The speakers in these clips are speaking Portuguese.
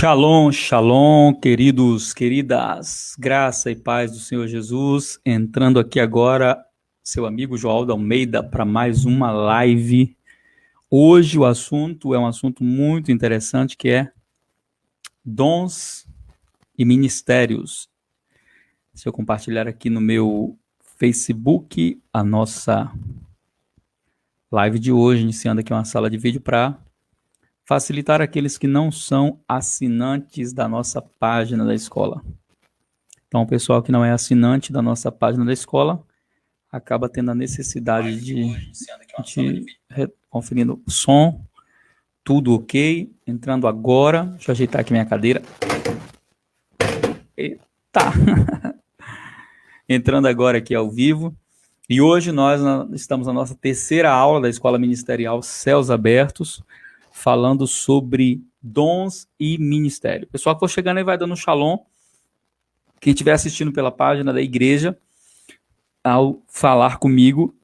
Shalom, shalom, queridos, queridas, graça e paz do Senhor Jesus. Entrando aqui agora, seu amigo Joaldo Almeida, para mais uma live. Hoje o assunto é um assunto muito interessante, que é dons e ministérios. Deixa eu compartilhar aqui no meu Facebook a nossa live de hoje, iniciando aqui uma sala de vídeo para facilitar aqueles que não são assinantes da nossa página da escola. Então, o pessoal que não é assinante da nossa página da escola acaba tendo a necessidade de conferindo o som, tudo ok. Entrando agora, deixa eu ajeitar aqui minha cadeira. Eita! Entrando agora aqui ao vivo. E hoje nós estamos na nossa terceira aula da Escola Ministerial Céus Abertos, falando sobre dons e ministério. O pessoal que for chegando aí vai dando um shalom. Quem estiver assistindo pela página da igreja, ao falar comigo,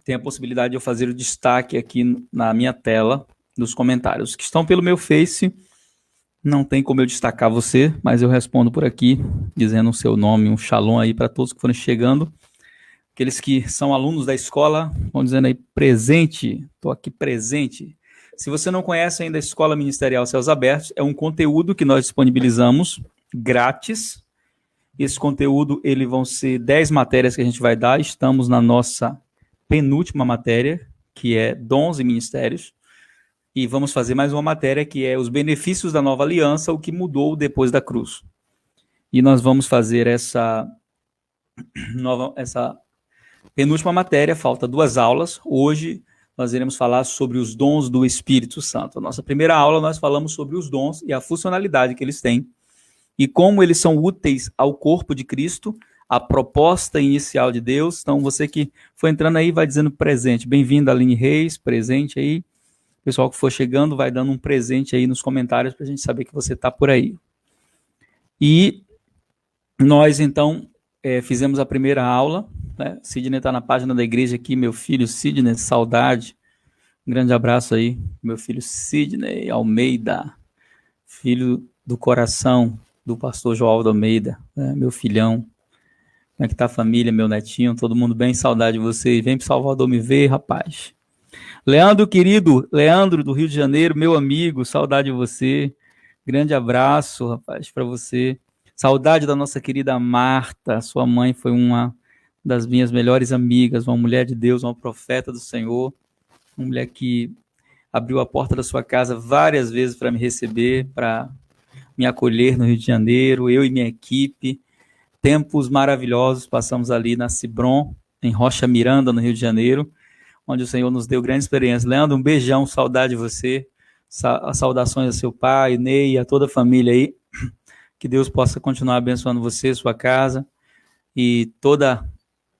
tem a possibilidade de eu fazer o destaque aqui na minha tela, nos comentários. Os que estão pelo meu Face, não tem como eu destacar você, mas eu respondo por aqui, dizendo o seu nome, um shalom aí para todos que forem chegando. Aqueles que são alunos da escola, vão dizendo aí, presente, estou aqui presente. Se você não conhece ainda a Escola Ministerial Céus Abertos, é um conteúdo que nós disponibilizamos grátis. Esse conteúdo, vão ser 10 matérias que a gente vai dar. Estamos na nossa penúltima matéria, que é dons e ministérios. E vamos fazer mais uma matéria, que é os benefícios da nova aliança, o que mudou depois da cruz. E nós vamos fazer essa penúltima matéria, falta 2 aulas. Hoje nós iremos falar sobre os dons do Espírito Santo. A nossa primeira aula nós falamos sobre os dons e a funcionalidade que eles têm e como eles são úteis ao corpo de Cristo, a proposta inicial de Deus. Então você que foi entrando aí vai dizendo presente. Bem-vindo, Aline Reis, presente aí. O pessoal que for chegando vai dando um presente aí nos comentários para a gente saber que você está por aí. E nós então fizemos a primeira aula, né? Sidney está na página da igreja aqui, meu filho Sidney, saudade. Um grande abraço aí, meu filho Sidney Almeida, filho do coração do pastor Joaldo Almeida, né? Meu filhão. Como é que tá a família, meu netinho? Todo mundo bem? Saudade de vocês. Vem pro Salvador me ver, rapaz. Leandro, querido, Leandro do Rio de Janeiro, meu amigo, saudade de você. Grande abraço, rapaz, para você. Saudade da nossa querida Marta, sua mãe foi uma das minhas melhores amigas, uma mulher de Deus, uma profeta do Senhor, uma mulher que abriu a porta da sua casa várias vezes para me receber, para me acolher no Rio de Janeiro, eu e minha equipe. Tempos maravilhosos passamos ali na Cibron, em Rocha Miranda, no Rio de Janeiro, onde o Senhor nos deu grande experiência. Leandro, um beijão, saudade de você. Saudações a seu pai, Ney, a toda a família aí. Que Deus possa continuar abençoando você, sua casa e toda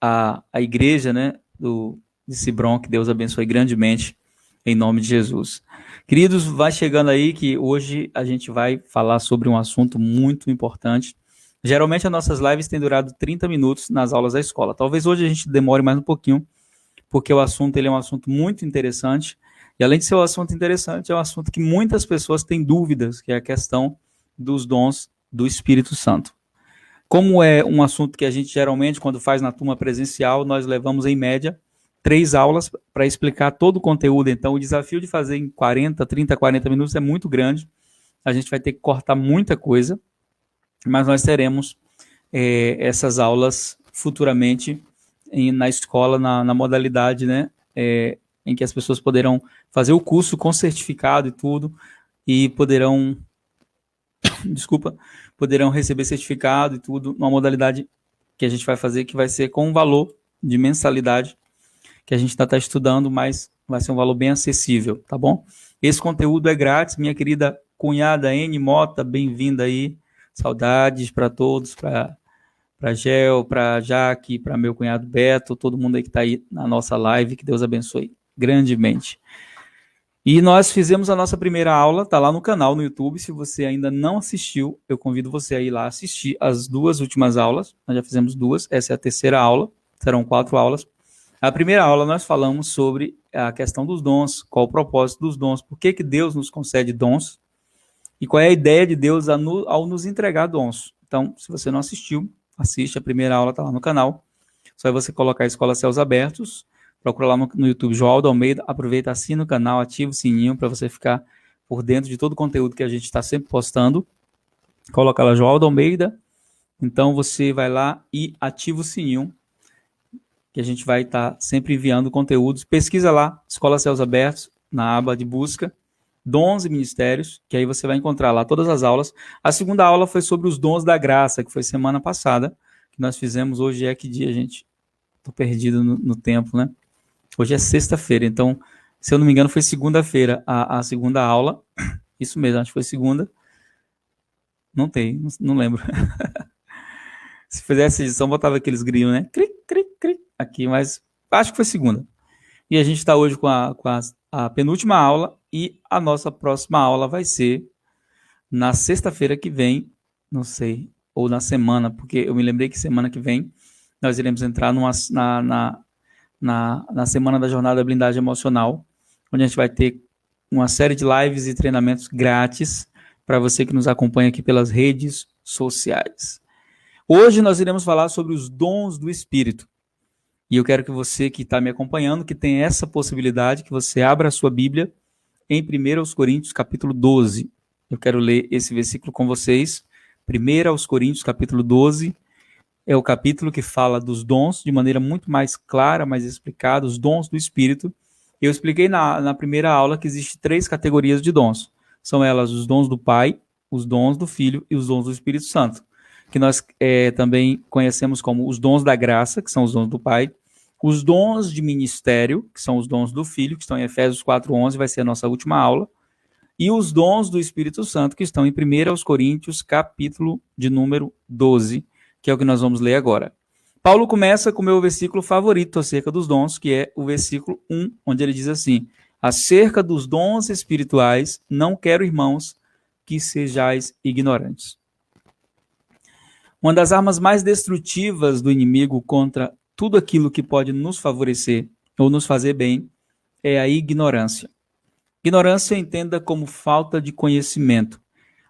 a igreja, né, de Cibron, que Deus abençoe grandemente, em nome de Jesus. Queridos, vai chegando aí que hoje a gente vai falar sobre um assunto muito importante. Geralmente as nossas lives têm durado 30 minutos nas aulas da escola. Talvez hoje a gente demore mais um pouquinho, porque o assunto é um assunto muito interessante. E além de ser um assunto interessante, é um assunto que muitas pessoas têm dúvidas, que é a questão dos dons do Espírito Santo. Como é um assunto que a gente geralmente, quando faz na turma presencial, nós levamos em média 3 aulas para explicar todo o conteúdo. Então, o desafio de fazer em 30, 40 minutos é muito grande. A gente vai ter que cortar muita coisa, mas nós teremos essas aulas futuramente na escola, na modalidade, né, em que as pessoas poderão fazer o curso com certificado e tudo, e poderão receber certificado e tudo, numa modalidade que a gente vai fazer, que vai ser com um valor de mensalidade, que a gente ainda está estudando, mas vai ser um valor bem acessível, tá bom? Esse conteúdo é grátis, minha querida cunhada N Mota, bem-vinda aí, saudades para todos, para Gel, para Jaque, para meu cunhado Beto, todo mundo aí que está aí na nossa live, que Deus abençoe grandemente. E nós fizemos a nossa primeira aula, tá lá no canal no YouTube. Se você ainda não assistiu, eu convido você a ir lá assistir as 2 últimas aulas. Nós já fizemos 2, essa é a terceira aula, serão 4 aulas. A primeira aula nós falamos sobre a questão dos dons, qual o propósito dos dons, por que Deus nos concede dons. E qual é a ideia de Deus ao nos entregar dons. Então, se você não assistiu, assiste, a primeira aula está lá no canal. Só é você colocar a Escola Céus Abertos, procura lá no YouTube Joaldo Almeida, aproveita, assina o canal, ativa o sininho para você ficar por dentro de todo o conteúdo que a gente está sempre postando. Coloca lá Joaldo Almeida, então você vai lá e ativa o sininho, que a gente vai estar sempre enviando conteúdos. Pesquisa lá, Escola Céus Abertos, na aba de busca, Dons e Ministérios, que aí você vai encontrar lá todas as aulas. A segunda aula foi sobre os dons da graça, que foi semana passada, que nós fizemos. Hoje é que dia, gente? Tô perdido no tempo, né? Hoje é sexta-feira, então, se eu não me engano, foi segunda-feira a segunda aula. Isso mesmo, acho que foi segunda. Não tem, não lembro. Se fizesse edição, botava aqueles grilos, né? Cric, cric, cric, aqui, mas acho que foi segunda. E a gente está hoje com a penúltima aula e a nossa próxima aula vai ser na sexta-feira que vem, não sei, ou na semana, porque eu me lembrei que semana que vem nós iremos entrar na semana da Jornada da Blindagem Emocional, onde a gente vai ter uma série de lives e treinamentos grátis para você que nos acompanha aqui pelas redes sociais. Hoje nós iremos falar sobre os dons do Espírito. E eu quero que você que está me acompanhando, que tem essa possibilidade, que você abra a sua Bíblia em 1 Coríntios, capítulo 12. Eu quero ler esse versículo com vocês. 1 Coríntios, capítulo 12, é o capítulo que fala dos dons de maneira muito mais clara, mais explicada, os dons do Espírito. Eu expliquei na primeira aula que existem 3 categorias de dons. São elas os dons do Pai, os dons do Filho e os dons do Espírito Santo, que nós também conhecemos como os dons da graça, que são os dons do Pai, os dons de ministério, que são os dons do Filho, que estão em Efésios 4:11, vai ser a nossa última aula, e os dons do Espírito Santo, que estão em 1 Coríntios, capítulo de número 12, que é o que nós vamos ler agora. Paulo começa com o meu versículo favorito acerca dos dons, que é o versículo 1, onde ele diz assim: acerca dos dons espirituais, não quero, irmãos, que sejais ignorantes. Uma das armas mais destrutivas do inimigo contra tudo aquilo que pode nos favorecer ou nos fazer bem é a ignorância. Ignorância entenda como falta de conhecimento.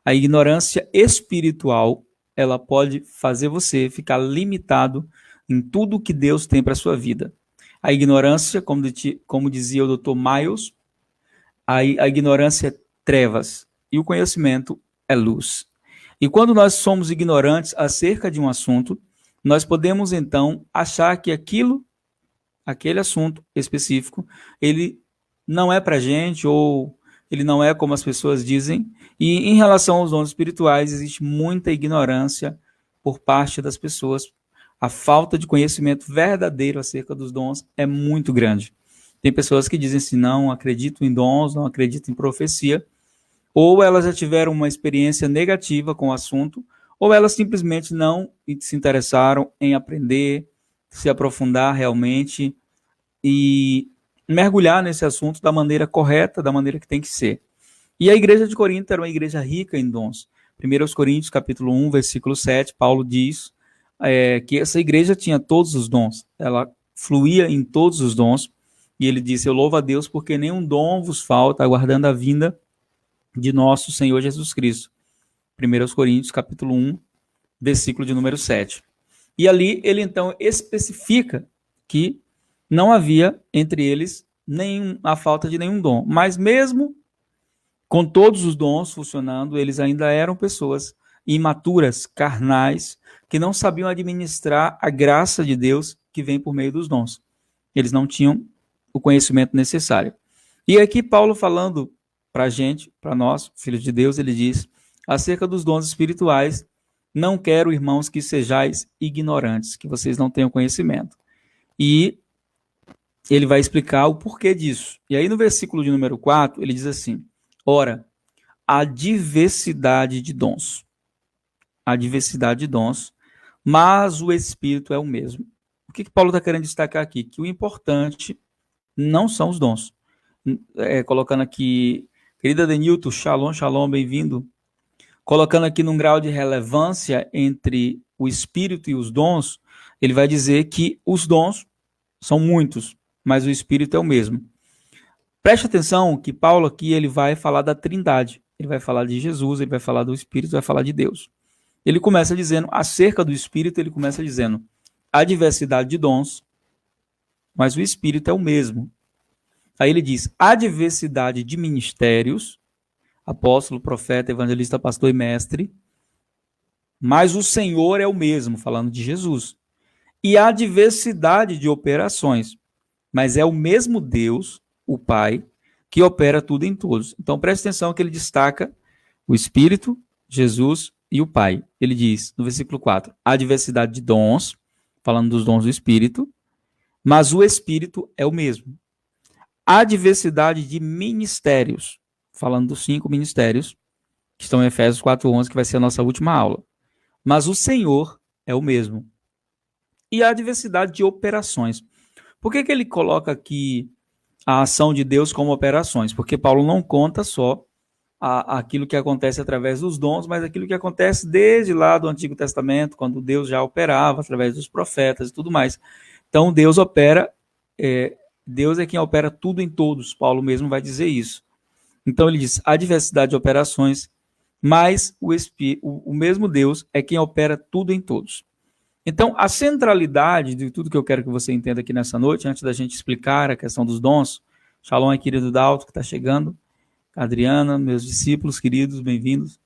A ignorância espiritual, ela pode fazer você ficar limitado em tudo que Deus tem para a sua vida. A ignorância, como dizia o Dr. Miles, a ignorância é trevas e o conhecimento é luz. E quando nós somos ignorantes acerca de um assunto, nós podemos então achar que aquele assunto específico, ele não é para gente, ou ele não é como as pessoas dizem. E em relação aos dons espirituais, existe muita ignorância por parte das pessoas. A falta de conhecimento verdadeiro acerca dos dons é muito grande. Tem pessoas que dizem assim, não acredito em dons, não acredito em profecia, ou elas já tiveram uma experiência negativa com o assunto, ou elas simplesmente não se interessaram em aprender, se aprofundar realmente e mergulhar nesse assunto da maneira correta, da maneira que tem que ser. E a igreja de Corinto era uma igreja rica em dons. 1 Coríntios, capítulo 1, versículo 7, Paulo diz que essa igreja tinha todos os dons, ela fluía em todos os dons, e ele disse, eu louvo a Deus porque nenhum dom vos falta, aguardando a vinda de nosso Senhor Jesus Cristo. 1 Coríntios, capítulo 1, versículo de número 7. E ali ele então especifica que não havia entre eles a falta de nenhum dom. Mas mesmo com todos os dons funcionando, eles ainda eram pessoas imaturas, carnais, que não sabiam administrar a graça de Deus que vem por meio dos dons. Eles não tinham o conhecimento necessário. E aqui Paulo falando para a gente, para nós, filhos de Deus, ele diz, acerca dos dons espirituais, não quero, irmãos, que sejais ignorantes, que vocês não tenham conhecimento. E ele vai explicar o porquê disso. E aí no versículo de número 4, ele diz assim, ora, a diversidade de dons. A diversidade de dons, mas o Espírito é o mesmo. O que Paulo está querendo destacar aqui? Que o importante não são os dons. Colocando aqui, querida Denilton, shalom, shalom, bem-vindo. Colocando aqui num grau de relevância entre o Espírito e os dons, ele vai dizer que os dons são muitos, mas o Espírito é o mesmo. Preste atenção que Paulo aqui ele vai falar da Trindade. ele vai falar de Jesus, ele vai falar do Espírito, vai falar de Deus. Ele começa dizendo, acerca do Espírito, ele começa dizendo, há diversidade de dons, mas o Espírito é o mesmo. Aí ele diz, há diversidade de ministérios, apóstolo, profeta, evangelista, pastor e mestre, mas o Senhor é o mesmo, falando de Jesus. E há diversidade de operações, mas é o mesmo Deus, o Pai, que opera tudo em todos. Então preste atenção que ele destaca o Espírito, Jesus e o Pai. Ele diz, no versículo 4, há diversidade de dons, falando dos dons do Espírito, mas o Espírito é o mesmo. Há diversidade de ministérios, falando dos 5 ministérios, que estão em Efésios 4:11, que vai ser a nossa última aula. Mas o Senhor é o mesmo. E há diversidade de operações. Por que ele coloca aqui a ação de Deus como operações? Porque Paulo não conta só aquilo que acontece através dos dons, mas aquilo que acontece desde lá do Antigo Testamento, quando Deus já operava através dos profetas e tudo mais. Então Deus opera, Deus é quem opera tudo em todos. Paulo mesmo vai dizer isso. Então ele diz, há diversidade de operações, mas o mesmo Deus é quem opera tudo em todos. Então, a centralidade de tudo que eu quero que você entenda aqui nessa noite, antes da gente explicar a questão dos dons, Shalom aí, querido Dalto, que está chegando, Adriana, meus discípulos queridos, bem-vindos.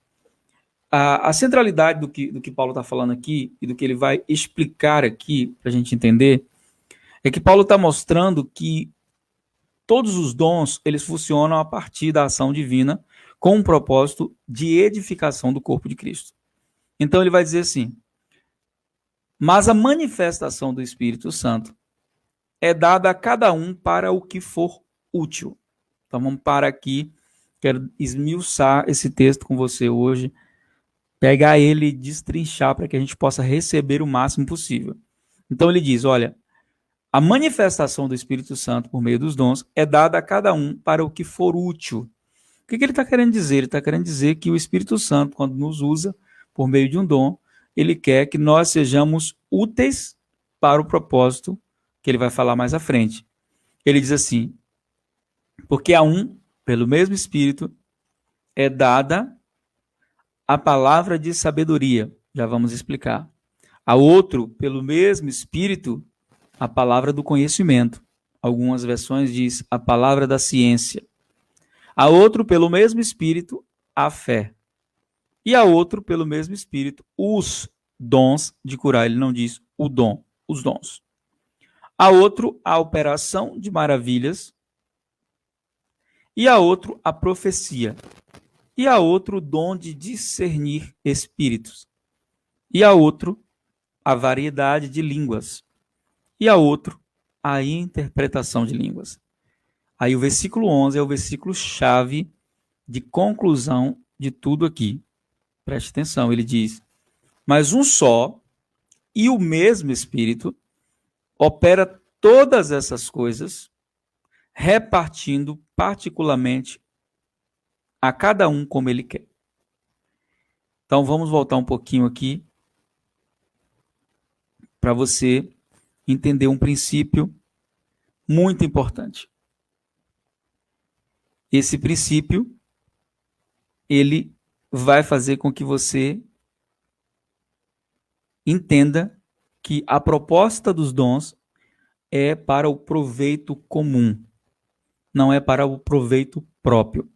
A centralidade do que Paulo está falando aqui e do que ele vai explicar aqui, para a gente entender, é que Paulo está mostrando que todos os dons, eles funcionam a partir da ação divina com um propósito de edificação do corpo de Cristo. Então, ele vai dizer assim, mas a manifestação do Espírito Santo é dada a cada um para o que for útil. Então vamos parar aqui, quero esmiuçar esse texto com você hoje, pegar ele e destrinchar para que a gente possa receber o máximo possível. Então ele diz, olha, a manifestação do Espírito Santo por meio dos dons é dada a cada um para o que for útil. O que ele está querendo dizer? Ele está querendo dizer que o Espírito Santo, quando nos usa por meio de um dom, ele quer que nós sejamos úteis para o propósito que ele vai falar mais à frente. Ele diz assim, porque a um, pelo mesmo Espírito, é dada a palavra de sabedoria. Já vamos explicar. A outro, pelo mesmo Espírito, a palavra do conhecimento. Algumas versões diz a palavra da ciência. A outro, pelo mesmo Espírito, a fé. E a outro, pelo mesmo Espírito, os dons de curar. Ele não diz o dom, os dons. A outro, a operação de maravilhas. E a outro, a profecia. E a outro, o dom de discernir espíritos. E a outro, a variedade de línguas. E a outro, a interpretação de línguas. Aí o versículo 11 é o versículo chave de conclusão de tudo aqui. Preste atenção, ele diz, mas um só e o mesmo Espírito opera todas essas coisas, repartindo particularmente a cada um como ele quer. Então vamos voltar um pouquinho aqui para você entender um princípio muito importante. Esse princípio, ele vai fazer com que você entenda que a proposta dos dons é para o proveito comum, não é para o proveito próprio.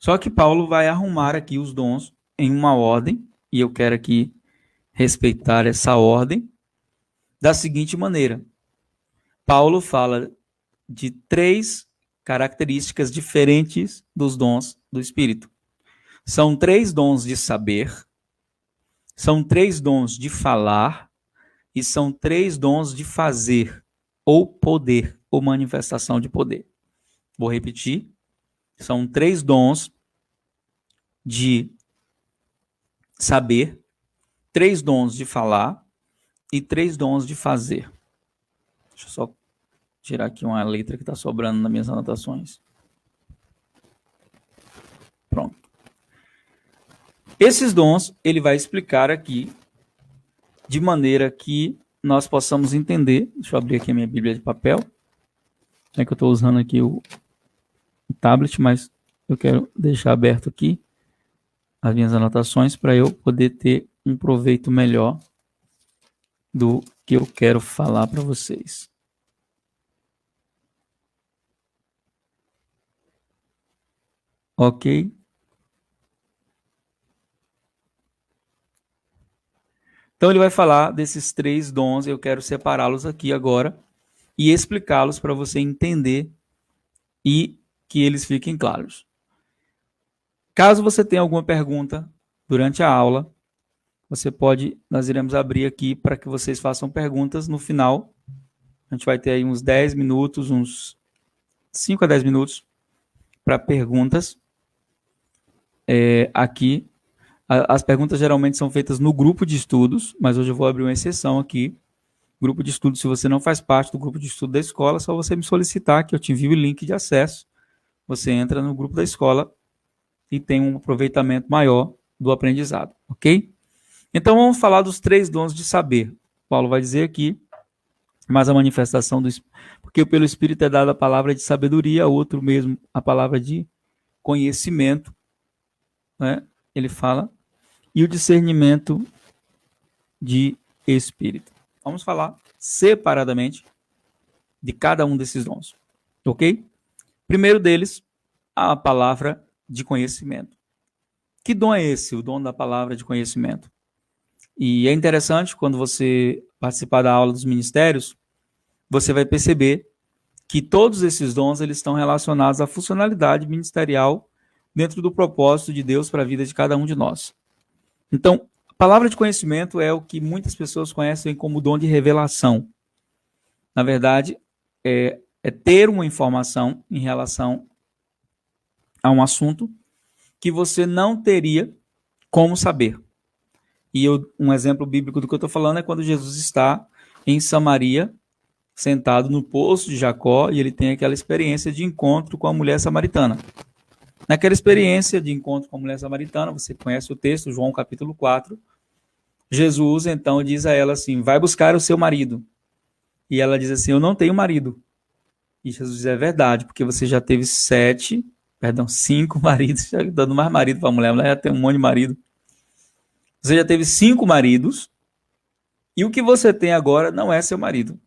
Só que Paulo vai arrumar aqui os dons em uma ordem, e eu quero aqui respeitar essa ordem, da seguinte maneira. Paulo fala de 3 características diferentes dos dons do Espírito. São 3 dons de saber, são 3 dons de falar e são 3 dons de fazer, ou poder, ou manifestação de poder. Vou repetir. São 3 dons de saber, 3 dons de falar e 3 dons de fazer. Deixa eu só tirar aqui uma letra que está sobrando nas minhas anotações. Pronto. Esses dons ele vai explicar aqui de maneira que nós possamos entender. Deixa eu abrir aqui a minha Bíblia de papel. É que eu estou usando aqui o tablet, mas eu quero deixar aberto aqui as minhas anotações para eu poder ter um proveito melhor do que eu quero falar para vocês. Ok? Então ele vai falar desses 3 dons, eu quero separá-los aqui agora e explicá-los para você entender e que eles fiquem claros. Caso você tenha alguma pergunta durante a aula, nós iremos abrir aqui para que vocês façam perguntas no final. A gente vai ter aí uns 10 minutos, uns 5 a 10 minutos para perguntas aqui. As perguntas geralmente são feitas no grupo de estudos, mas hoje eu vou abrir uma exceção aqui. Grupo de estudo, se você não faz parte do grupo de estudo da escola, é só você me solicitar que eu te envio o link de acesso. Você entra no grupo da escola e tem um aproveitamento maior do aprendizado, ok? Então vamos falar dos 3 dons de saber. Paulo vai dizer aqui, mas a manifestação do Espírito, porque pelo Espírito é dada a palavra de sabedoria, outro mesmo a palavra de conhecimento, né? Ele fala, e o discernimento de espírito. Vamos falar separadamente de cada um desses dons, ok? Primeiro deles, a palavra de conhecimento. Que dom é esse, o dom da palavra de conhecimento? E é interessante, quando você participar da aula dos ministérios, você vai perceber que todos esses dons eles estão relacionados à funcionalidade ministerial dentro do propósito de Deus para a vida de cada um de nós. Então, a palavra de conhecimento é o que muitas pessoas conhecem como dom de revelação. Na verdade, é ter uma informação em relação a um assunto que você não teria como saber. E um exemplo bíblico do que eu estou falando é quando Jesus está em Samaria, sentado no poço de Jacó, e ele tem aquela experiência de encontro com a mulher samaritana. Naquela experiência de encontro com a mulher samaritana, você conhece o texto, João capítulo 4, Jesus então diz a ela assim, vai buscar o seu marido. E ela diz assim, eu não tenho marido. E Jesus diz, é verdade, porque você já teve 5 maridos, já dando mais marido para a mulher já tem um monte de marido. Você já teve 5 maridos, e o que você tem agora não é seu marido.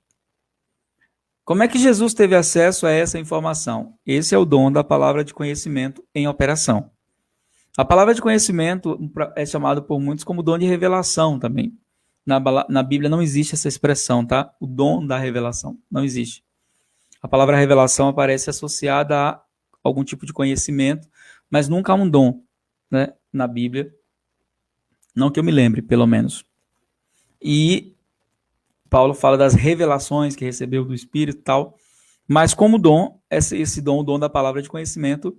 Como é que Jesus teve acesso a essa informação? Esse é o dom da palavra de conhecimento em operação. A palavra de conhecimento é chamada por muitos como dom de revelação também. Na Bíblia não existe essa expressão, tá? O dom da revelação, não existe. A palavra revelação aparece associada a algum tipo de conhecimento, mas nunca há um dom, né, na Bíblia. Não que eu me lembre, pelo menos. E Paulo fala das revelações que recebeu do Espírito e tal, mas como dom, esse dom, o dom da palavra de conhecimento,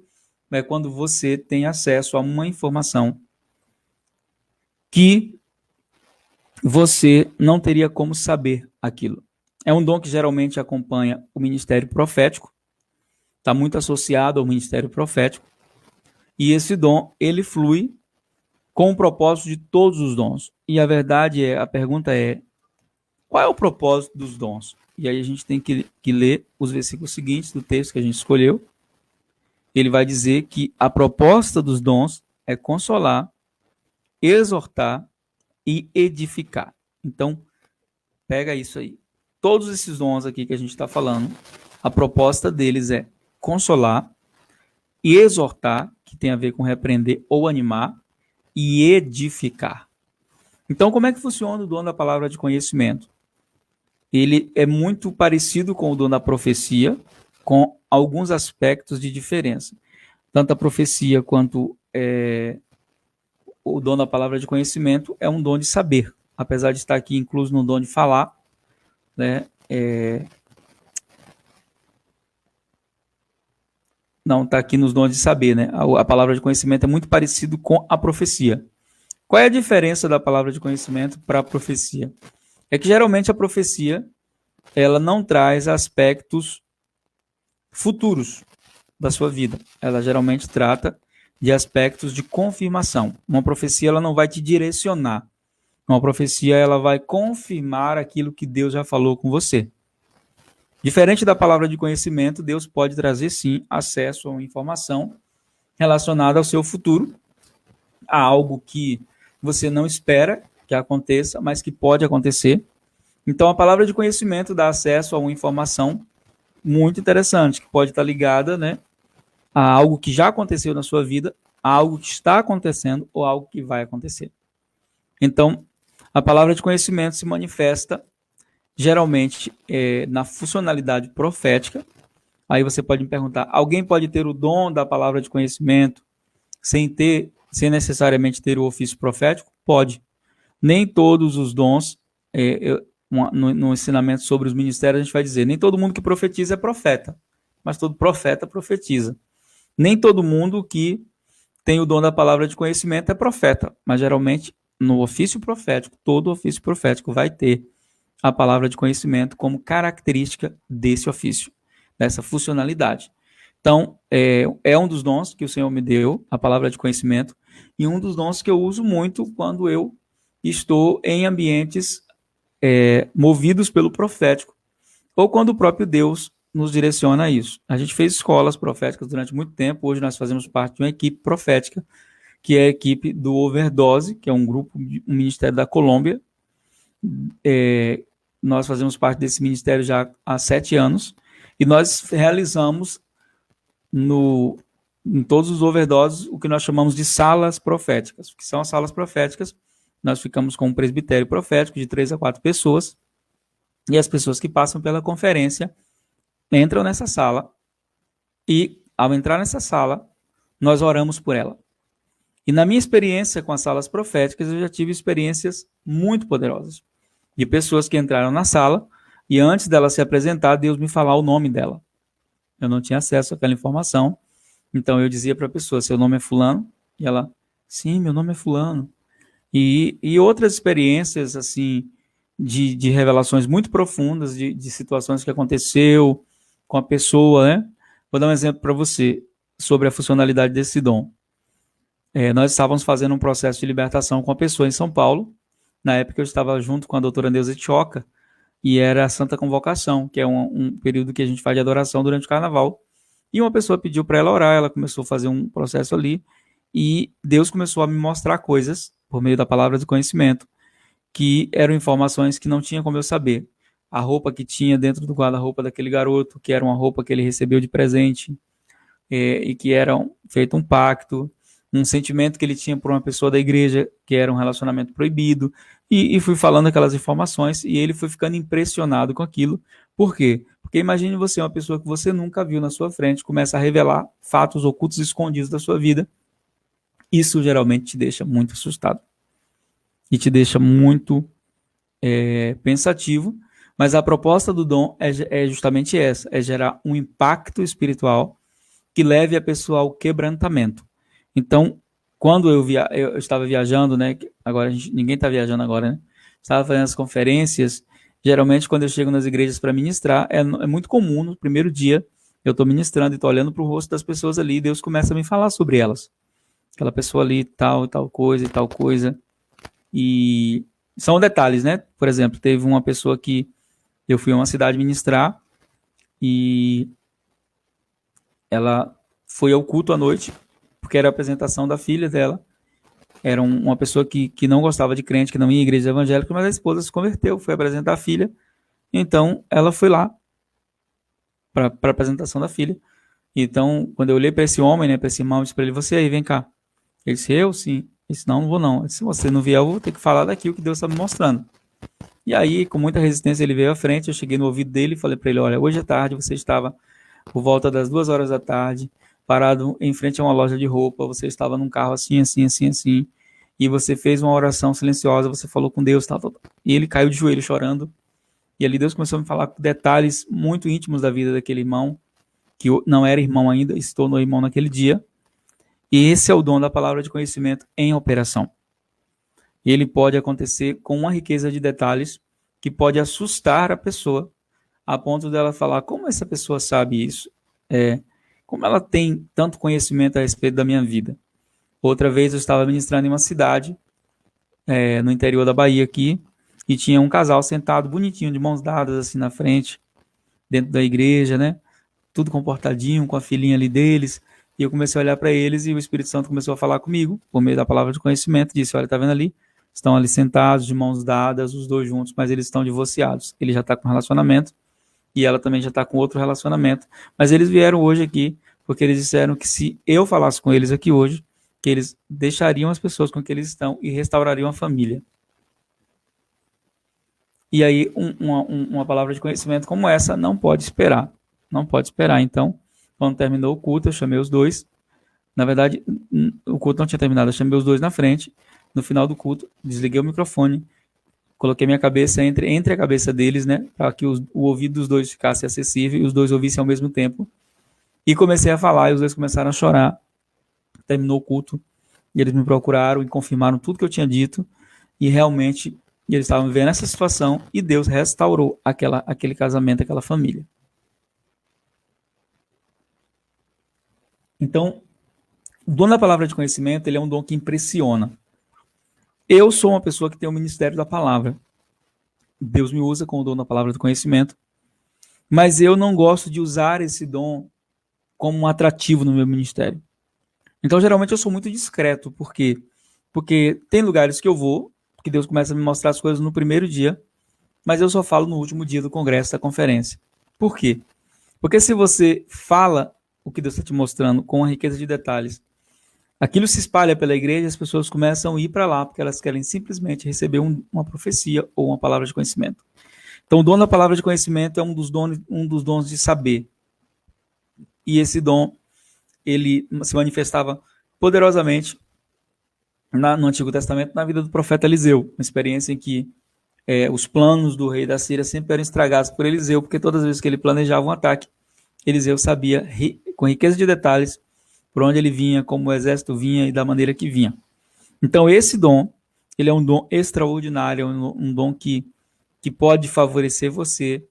é quando você tem acesso a uma informação que você não teria como saber aquilo. É um dom que geralmente acompanha o ministério profético, está muito associado ao ministério profético, e esse dom, ele flui com o propósito de todos os dons. E a verdade a pergunta é, qual é o propósito dos dons? E aí a gente tem que ler os versículos seguintes do texto que a gente escolheu. Ele vai dizer que a proposta dos dons é consolar, exortar e edificar. Então, pega isso aí. Todos esses dons aqui que a gente está falando, a proposta deles é consolar e exortar, que tem a ver com repreender ou animar, e edificar. Então, como é que funciona o dom da palavra de conhecimento? Ele é muito parecido com o dom da profecia, com alguns aspectos de diferença. Tanto a profecia quanto o dom da palavra de conhecimento é um dom de saber, apesar de estar aqui incluso no dom de falar, né? Não, está aqui nos dons de saber, né? A palavra de conhecimento é muito parecido com a profecia. Qual é a diferença da palavra de conhecimento para a profecia? É que geralmente a profecia ela não traz aspectos futuros da sua vida. Ela geralmente trata de aspectos de confirmação. Uma profecia ela não vai te direcionar. Uma profecia ela vai confirmar aquilo que Deus já falou com você. Diferente da palavra de conhecimento, Deus pode trazer sim acesso a uma informação relacionada ao seu futuro, a algo que você não espera que aconteça, mas que pode acontecer. Então, a palavra de conhecimento dá acesso a uma informação muito interessante, que pode estar ligada, né, a algo que já aconteceu na sua vida, a algo que está acontecendo ou algo que vai acontecer. Então, a palavra de conhecimento se manifesta geralmente na funcionalidade profética. Aí você pode me perguntar, alguém pode ter o dom da palavra de conhecimento sem necessariamente ter o ofício profético? Pode. Nem todos os dons, no ensinamento sobre os ministérios, a gente vai dizer, nem todo mundo que profetiza é profeta, mas todo profeta profetiza. Nem todo mundo que tem o dom da palavra de conhecimento é profeta, mas geralmente no ofício profético, todo ofício profético vai ter a palavra de conhecimento como característica desse ofício, dessa funcionalidade. Então, é um dos dons que o Senhor me deu, a palavra de conhecimento, e um dos dons que eu uso muito quando eu estou em ambientes movidos pelo profético, ou quando o próprio Deus nos direciona a isso. A gente fez escolas proféticas durante muito tempo, hoje nós fazemos parte de uma equipe profética, que é a equipe do Overdose, que é um grupo, um ministério da Colômbia. Nós fazemos parte desse ministério já há 7 anos, e nós realizamos em todos os overdoses o que nós chamamos de salas proféticas. O que são as salas proféticas? Nós ficamos com um presbitério profético de 3 a 4 pessoas, e as pessoas que passam pela conferência entram nessa sala, e ao entrar nessa sala, nós oramos por ela. E na minha experiência com as salas proféticas, eu já tive experiências muito poderosas, de pessoas que entraram na sala, e antes dela se apresentar, Deus me falar o nome dela. Eu não tinha acesso àquela informação, então eu dizia para a pessoa, seu nome é fulano? E ela, sim, meu nome é fulano. E outras experiências, assim, de revelações muito profundas, de situações que aconteceu com a pessoa, né? Vou dar um exemplo para você sobre a funcionalidade desse dom. Nós estávamos fazendo um processo de libertação com a pessoa em São Paulo. Na época eu estava junto com a doutora Neuza Tchoca, e era a Santa Convocação, que é um período que a gente faz de adoração durante o Carnaval. E uma pessoa pediu para ela orar, ela começou a fazer um processo ali, e Deus começou a me mostrar coisas, por meio da palavra do conhecimento, que eram informações que não tinha como eu saber. A roupa que tinha dentro do guarda-roupa daquele garoto, que era uma roupa que ele recebeu de presente, e que era feito um pacto, um sentimento que ele tinha por uma pessoa da igreja, que era um relacionamento proibido, e fui falando aquelas informações, e ele foi ficando impressionado com aquilo. Por quê? Porque imagine você, uma pessoa que você nunca viu na sua frente, começa a revelar fatos ocultos e escondidos da sua vida. Isso geralmente te deixa muito assustado. E te deixa muito pensativo, mas a proposta do dom é justamente essa, é gerar um impacto espiritual que leve a pessoa ao quebrantamento. Então, quando eu estava viajando, né? Agora ninguém está viajando agora, né? Estava fazendo as conferências. Geralmente, quando eu chego nas igrejas para ministrar, é muito comum no primeiro dia eu estou ministrando e estou olhando para o rosto das pessoas ali, e Deus começa a me falar sobre elas. Aquela pessoa ali, tal, tal coisa e tal coisa. E são detalhes, né? Por exemplo, teve uma pessoa que eu fui a uma cidade ministrar e ela foi ao culto à noite, porque era a apresentação da filha dela. Era uma pessoa que não gostava de crente, que não ia em igreja evangélica, mas a esposa se converteu, foi apresentar a filha. Então, ela foi lá para a apresentação da filha. Então, quando eu olhei para esse homem, né, para esse irmão, eu disse para ele, você aí, vem cá. Ele disse, eu? Sim. Ele disse, não vou não. Se você não vier, eu vou ter que falar daqui o que Deus está me mostrando. E aí, com muita resistência, ele veio à frente, eu cheguei no ouvido dele e falei para ele, olha, hoje à tarde você estava por volta das 2 horas da tarde, parado em frente a uma loja de roupa, você estava num carro assim, assim, assim, assim, e você fez uma oração silenciosa, você falou com Deus, tal, tal, tal. E ele caiu de joelho chorando, e ali Deus começou a me falar detalhes muito íntimos da vida daquele irmão, que não era irmão ainda, se tornou irmão naquele dia, e esse é o dom da palavra de conhecimento em operação. E ele pode acontecer com uma riqueza de detalhes que pode assustar a pessoa, a ponto dela falar, como essa pessoa sabe isso? Como ela tem tanto conhecimento a respeito da minha vida? Outra vez eu estava ministrando em uma cidade, no interior da Bahia aqui, e tinha um casal sentado bonitinho, de mãos dadas assim na frente, dentro da igreja, né? Tudo comportadinho, com a filhinha ali deles, E eu comecei a olhar para eles e o Espírito Santo começou a falar comigo, por meio da palavra de conhecimento, disse, olha, tá vendo ali? Estão ali sentados, de mãos dadas, os dois juntos, mas eles estão divorciados. Ele já está com relacionamento e ela também já está com outro relacionamento. Mas eles vieram hoje aqui porque eles disseram que se eu falasse com eles aqui hoje, que eles deixariam as pessoas com que eles estão e restaurariam a família. E aí uma palavra de conhecimento como essa não pode esperar. Não pode esperar. Então, quando terminou o culto, eu chamei os dois. Na verdade, o culto não tinha terminado. Eu chamei os dois na frente. No final do culto, desliguei o microfone, coloquei minha cabeça entre a cabeça deles, né, para que o ouvido dos dois ficasse acessível e os dois ouvissem ao mesmo tempo. E comecei a falar e os dois começaram a chorar. Terminou o culto e eles me procuraram e confirmaram tudo que eu tinha dito e realmente eles estavam vivendo essa situação e Deus restaurou aquele casamento, aquela família. Então, o dom da palavra de conhecimento, ele é um dom que impressiona. Eu sou uma pessoa que tem o ministério da palavra. Deus me usa com o dom da palavra do conhecimento, mas eu não gosto de usar esse dom como um atrativo no meu ministério. Então, geralmente, eu sou muito discreto. Por quê? Porque tem lugares que eu vou, que Deus começa a me mostrar as coisas no primeiro dia, mas eu só falo no último dia do congresso, da conferência. Por quê? Porque se você fala o que Deus está te mostrando com uma riqueza de detalhes, aquilo se espalha pela igreja, as pessoas começam a ir para lá, porque elas querem simplesmente receber uma profecia ou uma palavra de conhecimento. Então, o dom da palavra de conhecimento é um dos dons de saber. E esse dom, ele se manifestava poderosamente no Antigo Testamento, na vida do profeta Eliseu. Uma experiência em que os planos do rei da Síria sempre eram estragados por Eliseu, porque todas as vezes que ele planejava um ataque, Eliseu sabia, com riqueza de detalhes, por onde ele vinha, como o exército vinha e da maneira que vinha. Então, esse dom, ele é um dom extraordinário, um dom que pode favorecer você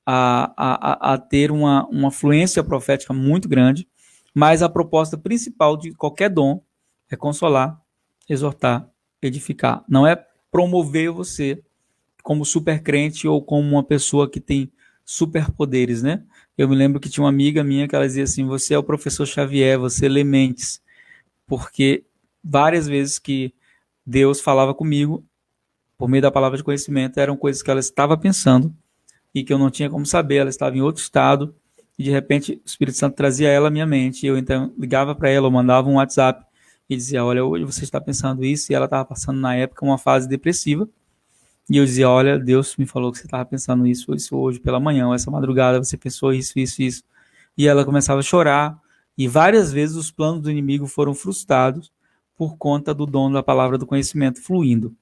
a ter uma fluência profética muito grande, mas a proposta principal de qualquer dom é consolar, exortar, edificar. Não é promover você como super crente ou como uma pessoa que tem superpoderes, né? Eu me lembro que tinha uma amiga minha que ela dizia assim, você é o professor Xavier, você lê mentes, porque várias vezes que Deus falava comigo, por meio da palavra de conhecimento, eram coisas que ela estava pensando e que eu não tinha como saber, ela estava em outro estado, e de repente o Espírito Santo trazia ela à minha mente, e eu então ligava para ela, eu mandava um WhatsApp, e dizia, olha, hoje você está pensando isso, e ela estava passando na época uma fase depressiva, e eu dizia, olha, Deus me falou que você estava pensando isso hoje pela manhã, ou essa madrugada você pensou isso. E ela começava a chorar, e várias vezes os planos do inimigo foram frustrados por conta do dom da palavra do conhecimento fluindo.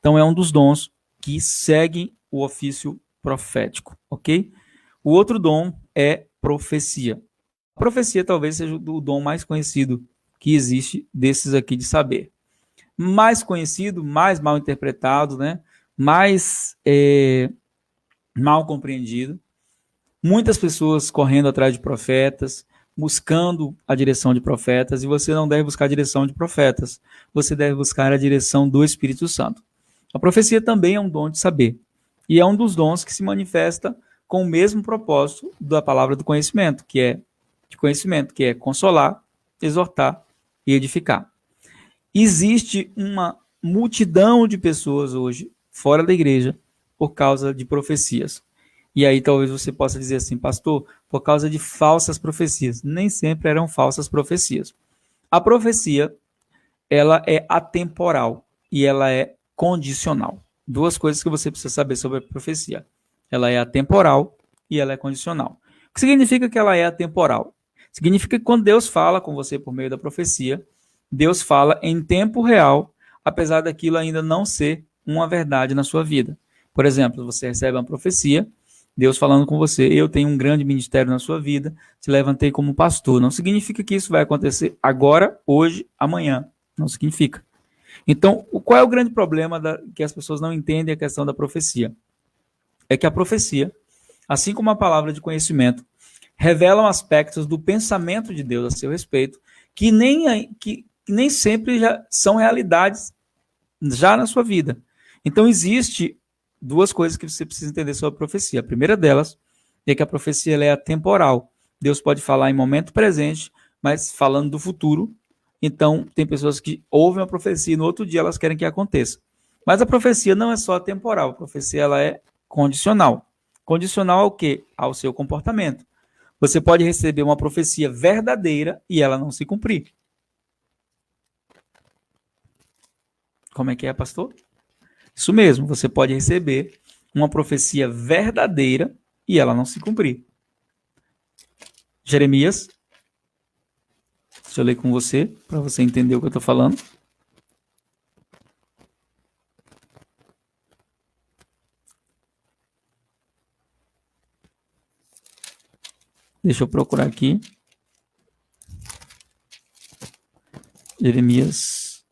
Então é um dos dons que seguem o ofício profético, ok? O outro dom é profecia. A profecia talvez seja o dom mais conhecido que existe desses aqui de saber. Mais conhecido, mais mal interpretado, né? Mais mal compreendido. Muitas pessoas correndo atrás de profetas, buscando a direção de profetas, e você não deve buscar a direção de profetas, você deve buscar a direção do Espírito Santo. A profecia também é um dom de saber, e é um dos dons que se manifesta com o mesmo propósito da palavra do conhecimento, que é consolar, exortar e edificar. Existe uma multidão de pessoas hoje fora da igreja por causa de profecias. E aí talvez você possa dizer assim, pastor, por causa de falsas profecias. Nem sempre eram falsas profecias. A profecia, ela é atemporal e ela é condicional. Duas coisas que você precisa saber sobre a profecia. Ela é atemporal e ela é condicional. O que significa que ela é atemporal? Significa que quando Deus fala com você por meio da profecia, Deus fala em tempo real, apesar daquilo ainda não ser uma verdade na sua vida. Por exemplo, você recebe uma profecia, Deus falando com você, eu tenho um grande ministério na sua vida, te levantei como pastor. Não significa que isso vai acontecer agora, hoje, amanhã. Não significa. Então, qual é o grande problema que as pessoas não entendem a questão da profecia? É que a profecia, assim como a palavra de conhecimento, revelam aspectos do pensamento de Deus a seu respeito, que nem sempre já são realidades já na sua vida. Então, existe duas coisas que você precisa entender sobre a profecia. A primeira delas é que a profecia ela é atemporal. Deus pode falar em momento presente mas falando do futuro. Então, tem pessoas que ouvem a profecia e no outro dia elas querem que aconteça. Mas a profecia não é só temporal, a profecia ela é condicional. Condicional ao quê? Ao seu comportamento. Você pode receber uma profecia verdadeira e ela não se cumprir. Como é que é, pastor? Isso mesmo, você pode receber uma profecia verdadeira e ela não se cumprir. Jeremias, deixa eu ler com você, para você entender o que eu estou falando. Deixa eu procurar aqui. Jeremias.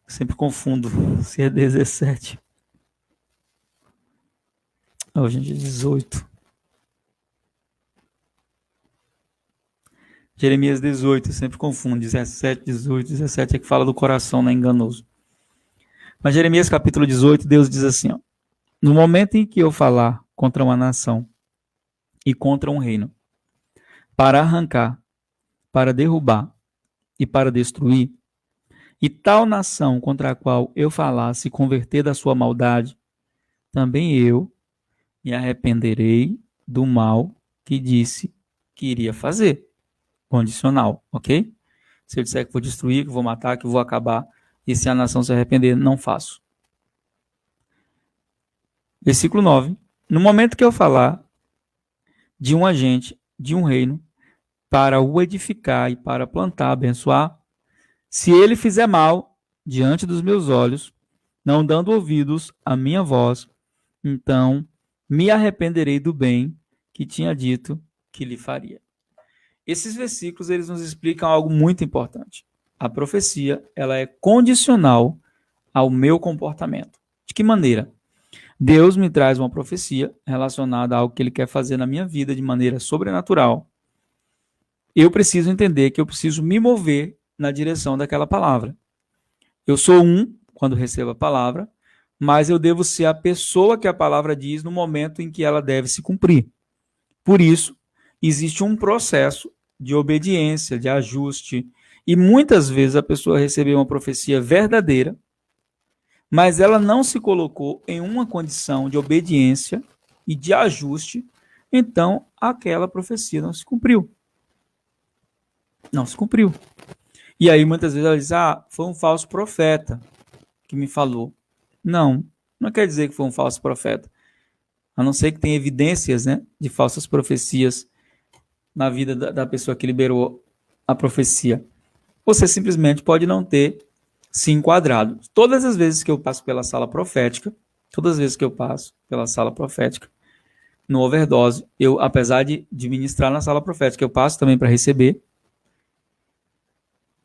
Sempre confundo se é 17. Oh, gente, 18. Jeremias 18, sempre confundo. 17, 18, 17 é que fala do coração, não é enganoso. Mas Jeremias capítulo 18, Deus diz assim, ó, no momento em que eu falar contra uma nação e contra um reino, para arrancar, para derrubar e para destruir, e tal nação contra a qual eu falar se converter da sua maldade, também eu me arrependerei do mal que disse que iria fazer. Condicional, ok? Se eu disser que vou destruir, que vou matar, que vou acabar, e se a nação se arrepender, não faço. Versículo 9. No momento que eu falar de um agente, de um reino, para o edificar e para plantar, abençoar, se ele fizer mal diante dos meus olhos, não dando ouvidos à minha voz, então me arrependerei do bem que tinha dito que lhe faria. Esses versículos eles nos explicam algo muito importante. A profecia ela é condicional ao meu comportamento. De que maneira? Deus me traz uma profecia relacionada a algo que Ele quer fazer na minha vida de maneira sobrenatural. Eu preciso entender que eu preciso me mover na direção daquela palavra. Eu sou quando recebo a palavra, mas eu devo ser a pessoa que a palavra diz no momento em que ela deve se cumprir. Por isso, existe um processo de obediência, de ajuste, e muitas vezes a pessoa recebeu uma profecia verdadeira, mas ela não se colocou em uma condição de obediência e de ajuste, então aquela profecia não se cumpriu. Não se cumpriu. E aí muitas vezes ela diz, foi um falso profeta que me falou. Não quer dizer que foi um falso profeta. A não ser que tenha evidências, né, de falsas profecias na vida da pessoa que liberou a profecia. Você simplesmente pode não ter se enquadrado. Todas as vezes que eu passo pela sala profética, no overdose, eu, apesar de ministrar na sala profética, eu passo também para receber,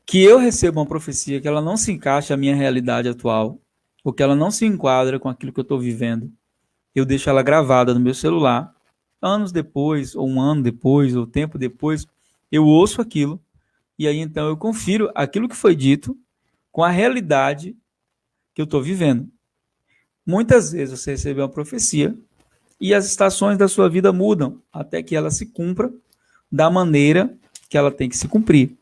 que eu recebo uma profecia que ela não se encaixa à minha realidade atual, ou que ela não se enquadra com aquilo que eu estou vivendo, eu deixo ela gravada no meu celular, anos depois, ou um ano depois, ou tempo depois, eu ouço aquilo, e aí então eu confiro aquilo que foi dito com a realidade que eu estou vivendo. Muitas vezes você recebe uma profecia e as estações da sua vida mudam até que ela se cumpra da maneira que ela tem que se cumprir.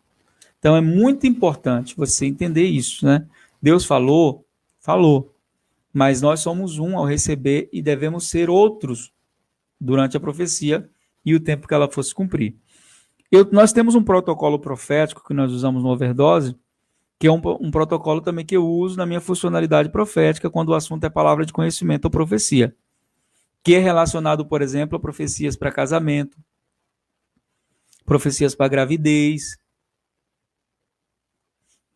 Então é muito importante você entender isso, né? Deus falou, mas nós somos um ao receber e devemos ser outros durante a profecia e o tempo que ela fosse cumprir. Nós temos um protocolo profético que nós usamos no Overdose, que é um protocolo também que eu uso na minha funcionalidade profética quando o assunto é palavra de conhecimento ou profecia, que é relacionado, por exemplo, a profecias para casamento, profecias para gravidez.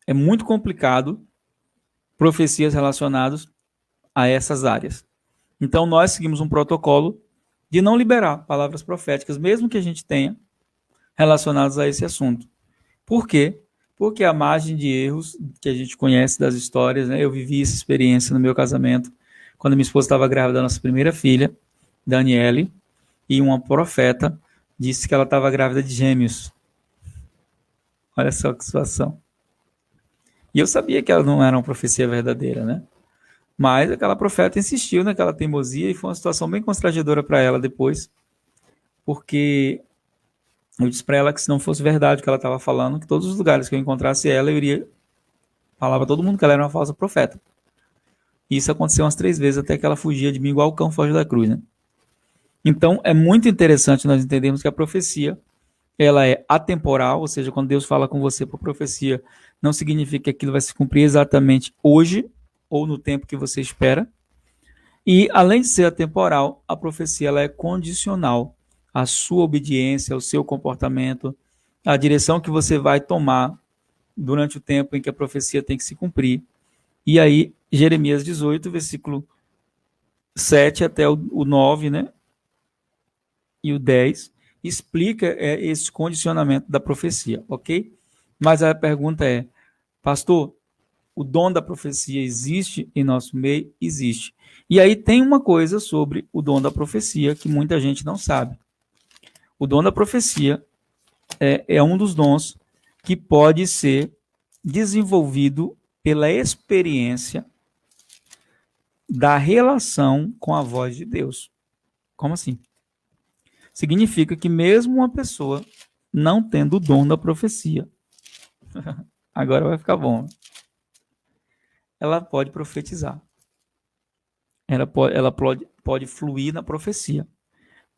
É muito complicado profecias relacionadas a essas áreas. Então, nós seguimos um protocolo de não liberar palavras proféticas, mesmo que a gente tenha relacionadas a esse assunto. Por quê? Porque a margem de erros que a gente conhece das histórias, né? Eu vivi essa experiência no meu casamento, quando minha esposa estava grávida da nossa primeira filha, Daniele, e uma profeta disse que ela estava grávida de gêmeos. Olha só que situação. E eu sabia que ela não era uma profecia verdadeira, né? Mas aquela profeta insistiu naquela teimosia e foi uma situação bem constrangedora para ela depois, porque Eu disse para ela que se não fosse verdade o que ela estava falando, que todos os lugares que eu encontrasse ela, eu iria falar para todo mundo que ela era uma falsa profeta. E isso aconteceu umas 3 vezes até que ela fugia de mim igual o cão foge da cruz, né? Então, é muito interessante nós entendermos que a profecia, ela é atemporal, ou seja, quando Deus fala com você por profecia, não significa que aquilo vai se cumprir exatamente hoje ou no tempo que você espera. E, além de ser atemporal, a profecia ela é condicional à sua obediência, ao seu comportamento, à direção que você vai tomar durante o tempo em que a profecia tem que se cumprir. E aí, Jeremias 18, versículo 7 até o 9, né? E o 10, explica esse condicionamento da profecia, ok? Mas a pergunta é, pastor, o dom da profecia existe em nosso meio? Existe. E aí tem uma coisa sobre o dom da profecia que muita gente não sabe. O dom da profecia é um dos dons que pode ser desenvolvido pela experiência da relação com a voz de Deus. Como assim? Significa que mesmo uma pessoa não tendo o dom da profecia, agora vai ficar bom, ela pode profetizar. Ela pode fluir na profecia.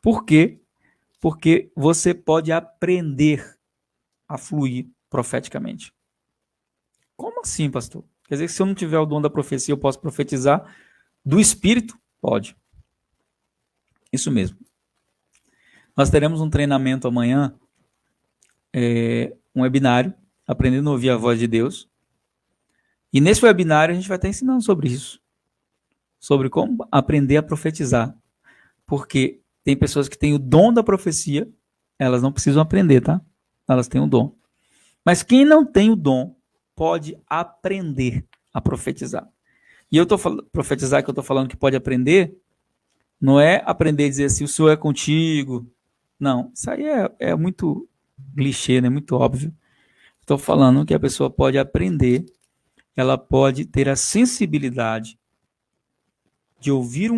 Por quê? Porque você pode aprender a fluir profeticamente. Como assim, pastor? Quer dizer que se eu não tiver o dom da profecia, eu posso profetizar do Espírito? Pode. Isso mesmo. Nós teremos um treinamento amanhã, um webinário, aprendendo a ouvir a voz de Deus. E nesse webinário a gente vai estar ensinando sobre isso. Sobre como aprender a profetizar. Porque tem pessoas que têm o dom da profecia, elas não precisam aprender, tá? Elas têm o dom. Mas quem não tem o dom pode aprender a profetizar. E eu estou falando, profetizar que eu estou falando que pode aprender, não é aprender a dizer assim, o Senhor é contigo. Não, isso aí é muito clichê, né? Muito óbvio. Estou falando que a pessoa pode aprender, ela pode ter a sensibilidade de ouvir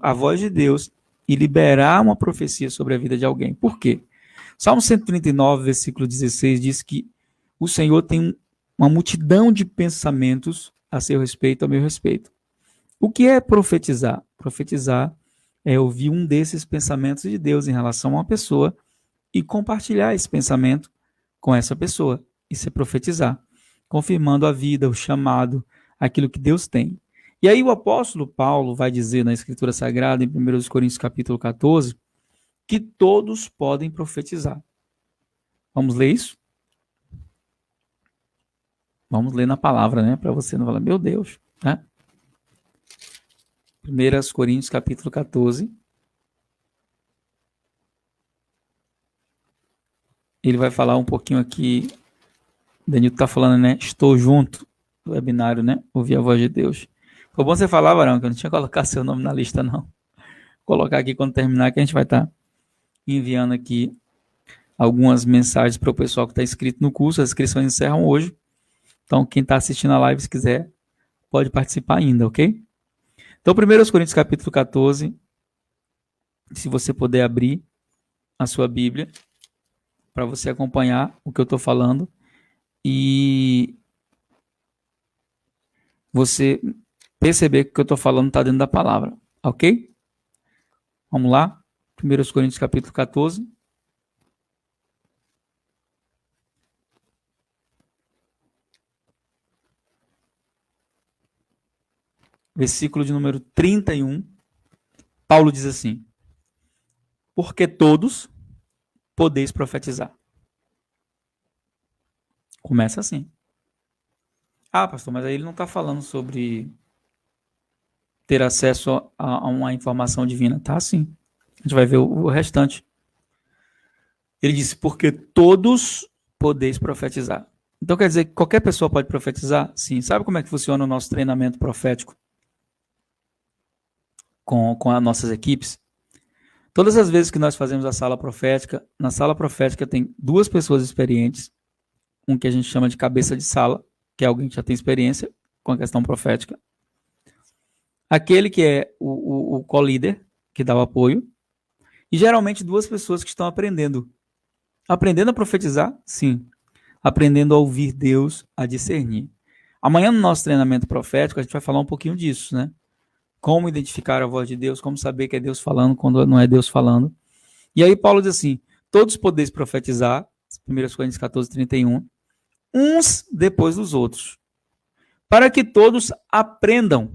a voz de Deus e liberar uma profecia sobre a vida de alguém. Por quê? Salmo 139, versículo 16, diz que o Senhor tem uma multidão de pensamentos a seu respeito, a meu respeito. O que é profetizar? Profetizar é ouvir um desses pensamentos de Deus em relação a uma pessoa e compartilhar esse pensamento com essa pessoa. Isso é profetizar, confirmando a vida, o chamado, aquilo que Deus tem. E aí o apóstolo Paulo vai dizer na Escritura Sagrada, em 1 Coríntios capítulo 14, que todos podem profetizar. Vamos ler isso? Vamos ler na palavra, né? Para você não falar, meu Deus, né? 1 Coríntios capítulo 14. Ele vai falar um pouquinho aqui. Danilo está falando, né? Estou junto do webinário, né? Ouvir a voz de Deus. Foi bom você falar, Varão, que eu não tinha colocado seu nome na lista, não. Vou colocar aqui quando terminar, que a gente vai estar enviando aqui algumas mensagens para o pessoal que está inscrito no curso. As inscrições encerram hoje. Então, quem está assistindo a live, se quiser, pode participar ainda, ok? Então, 1 Coríntios capítulo 14, se você puder abrir a sua Bíblia, para você acompanhar o que eu estou falando e você perceber que o que eu estou falando está dentro da palavra, ok? Vamos lá? 1 Coríntios capítulo 14. Versículo de número 31, Paulo diz assim: porque todos podeis profetizar. Começa assim. Ah, pastor, mas aí ele não está falando sobre ter acesso a uma informação divina. Tá, sim. A gente vai ver o restante. Ele disse, porque todos podeis profetizar. Então quer dizer que qualquer pessoa pode profetizar? Sim. Sabe como é que funciona o nosso treinamento profético com as nossas equipes? Todas as vezes que nós fazemos a sala profética, na sala profética tem 2 pessoas experientes, um que a gente chama de cabeça de sala, que é alguém que já tem experiência com a questão profética. Aquele que é o co-líder, que dá o apoio, e geralmente 2 pessoas que estão aprendendo Aprendendo a profetizar? Sim. Aprendendo a ouvir Deus, a discernir. Amanhã no nosso treinamento profético a gente vai falar um pouquinho disso, né? Como identificar a voz de Deus, como saber que é Deus falando quando não é Deus falando. E aí Paulo diz assim, todos podeis profetizar, 1 Coríntios 14, 31, uns depois dos outros, para que todos aprendam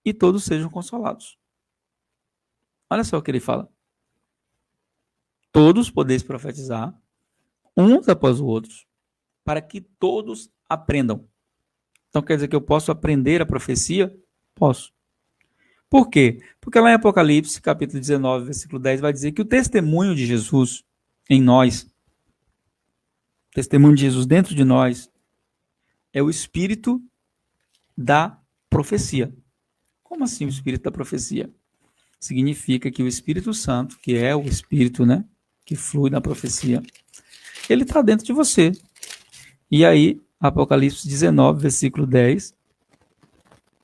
e todos sejam consolados. Olha só o que ele fala. Todos podeis profetizar, uns após os outros, para que todos aprendam. Então quer dizer que eu posso aprender a profecia? Posso. Por quê? Porque lá em Apocalipse, capítulo 19, versículo 10, vai dizer que o testemunho de Jesus em nós, o testemunho de Jesus dentro de nós, é o espírito da profecia. Como assim o espírito da profecia? Significa que o Espírito Santo, que é o espírito, né, que flui na profecia, ele está dentro de você. E aí, Apocalipse 19, versículo 10,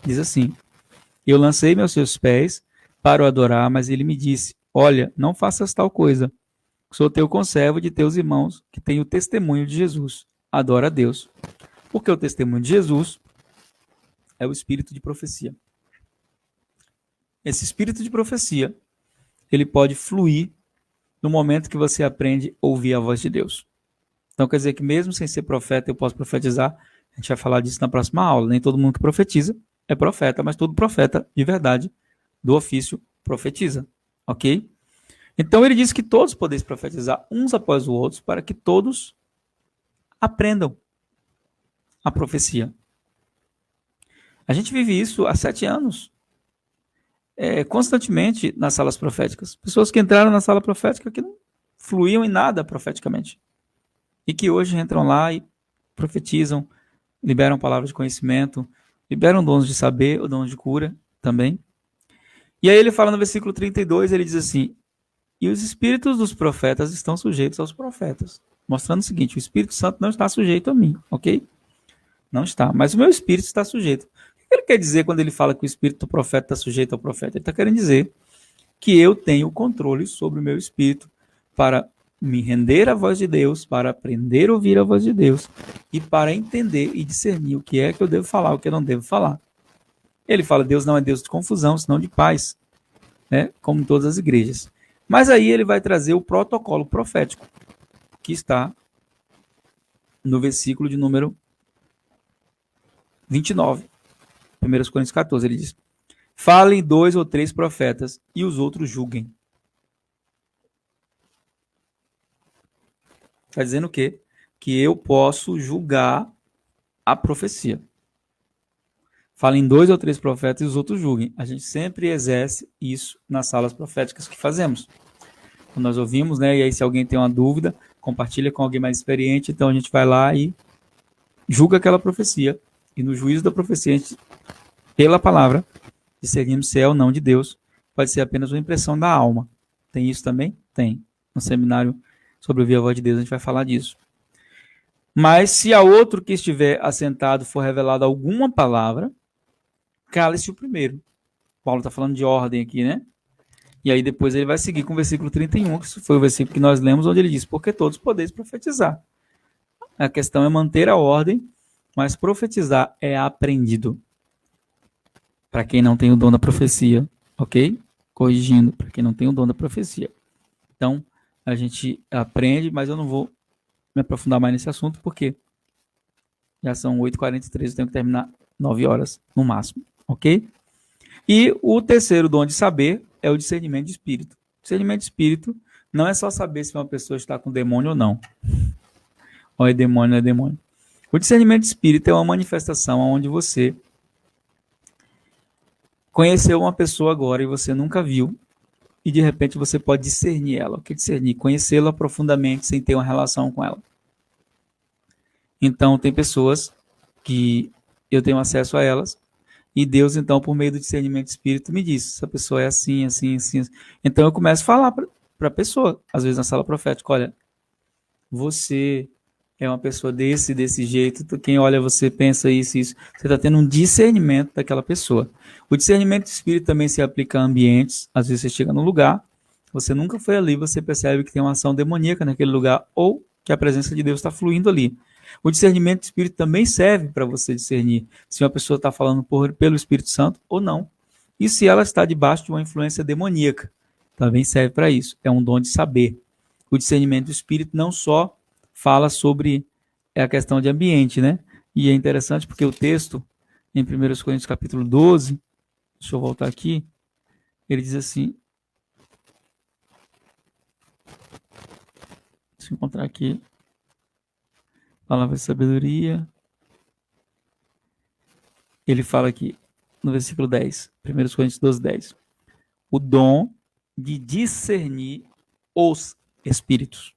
diz assim, eu lancei-me aos seus pés para o adorar, mas ele me disse, olha, não faças tal coisa, sou teu conservo de teus irmãos, que tem o testemunho de Jesus, adora a Deus. Porque o testemunho de Jesus é o espírito de profecia. Esse espírito de profecia, ele pode fluir no momento que você aprende a ouvir a voz de Deus. Então quer dizer que mesmo sem ser profeta eu posso profetizar. A gente vai falar disso na próxima aula. Nem todo mundo que profetiza é profeta, mas todo profeta de verdade do ofício profetiza. Ok? Então ele diz que todos podeis profetizar uns após os outros para que todos aprendam a profecia. A gente vive isso há 7 anos. Constantemente nas salas proféticas. Pessoas que entraram na sala profética que não fluíam em nada profeticamente. E que hoje entram lá e profetizam, liberam palavras de conhecimento, liberam dons de saber, ou dons de cura também. E aí ele fala no versículo 32, ele diz assim, e os espíritos dos profetas estão sujeitos aos profetas. Mostrando o seguinte, o Espírito Santo não está sujeito a mim, ok? Não está, mas o meu espírito está sujeito. O que ele quer dizer quando ele fala que o espírito do profeta está sujeito ao profeta? Ele está querendo dizer que eu tenho controle sobre o meu espírito para me render à voz de Deus, para aprender a ouvir a voz de Deus e para entender e discernir o que é que eu devo falar, o que eu não devo falar. Ele fala, Deus não é Deus de confusão, senão de paz, né? Como em todas as igrejas. Mas aí ele vai trazer o protocolo profético, que está no versículo de número 29, 1 Coríntios 14, ele diz, falem 2 ou 3 profetas e os outros julguem. Está dizendo o quê? Que eu posso julgar a profecia. Falem 2 ou 3 profetas e os outros julguem. A gente sempre exerce isso nas salas proféticas que fazemos. Quando nós ouvimos, né? E aí se alguém tem uma dúvida, compartilha com alguém mais experiente, então a gente vai lá e julga aquela profecia. E no juízo da profecia, a gente, pela palavra, discernimos se é ou não de Deus. Pode ser apenas uma impressão da alma. Tem isso também? Tem. No seminário sobre ouvir a voz de Deus, a gente vai falar disso. Mas se a outro que estiver assentado for revelada alguma palavra, cale-se o primeiro. Paulo está falando de ordem aqui, né? E aí depois ele vai seguir com o versículo 31, que foi o versículo que nós lemos, onde ele diz, porque todos podeis profetizar. A questão é manter a ordem, mas profetizar é aprendido. Para quem não tem o dom da profecia, ok? Corrigindo, para quem não tem o dom da profecia. Então, a gente aprende, mas eu não vou me aprofundar mais nesse assunto, porque já são 8h43, eu tenho que terminar 9 horas no máximo, ok? E o terceiro dom de saber é o discernimento de espírito. O discernimento de espírito não é só saber se uma pessoa está com demônio ou não. Ou é demônio ou é demônio. O discernimento de espírito é uma manifestação onde você conheceu uma pessoa agora e você nunca viu, e de repente você pode discernir ela. O que é discernir? Conhecê-la profundamente sem ter uma relação com ela. Então, tem pessoas que eu tenho acesso a elas, e Deus, então, por meio do discernimento de espírito, me diz, essa pessoa é assim, assim, assim. Então, eu começo a falar para a pessoa, às vezes na sala profética, olha, você é uma pessoa desse jeito, quem olha você pensa isso, isso. Você está tendo um discernimento daquela pessoa. O discernimento de espírito também se aplica a ambientes. Às vezes você chega num lugar Você nunca foi ali, você percebe que tem uma ação demoníaca naquele lugar ou que a presença de Deus está fluindo ali. O discernimento do Espírito também serve para você discernir se uma pessoa está falando pelo Espírito Santo ou não. E se ela está debaixo de uma influência demoníaca, também serve para isso. É um dom de saber. O discernimento do Espírito não só fala sobre a questão de ambiente, né? E é interessante porque o texto, em 1 Coríntios capítulo 12, deixa eu voltar aqui, ele diz assim, deixa eu encontrar aqui, palavra de sabedoria, ele fala aqui, no versículo 10, 1 Coríntios 12, 10, o dom de discernir os espíritos.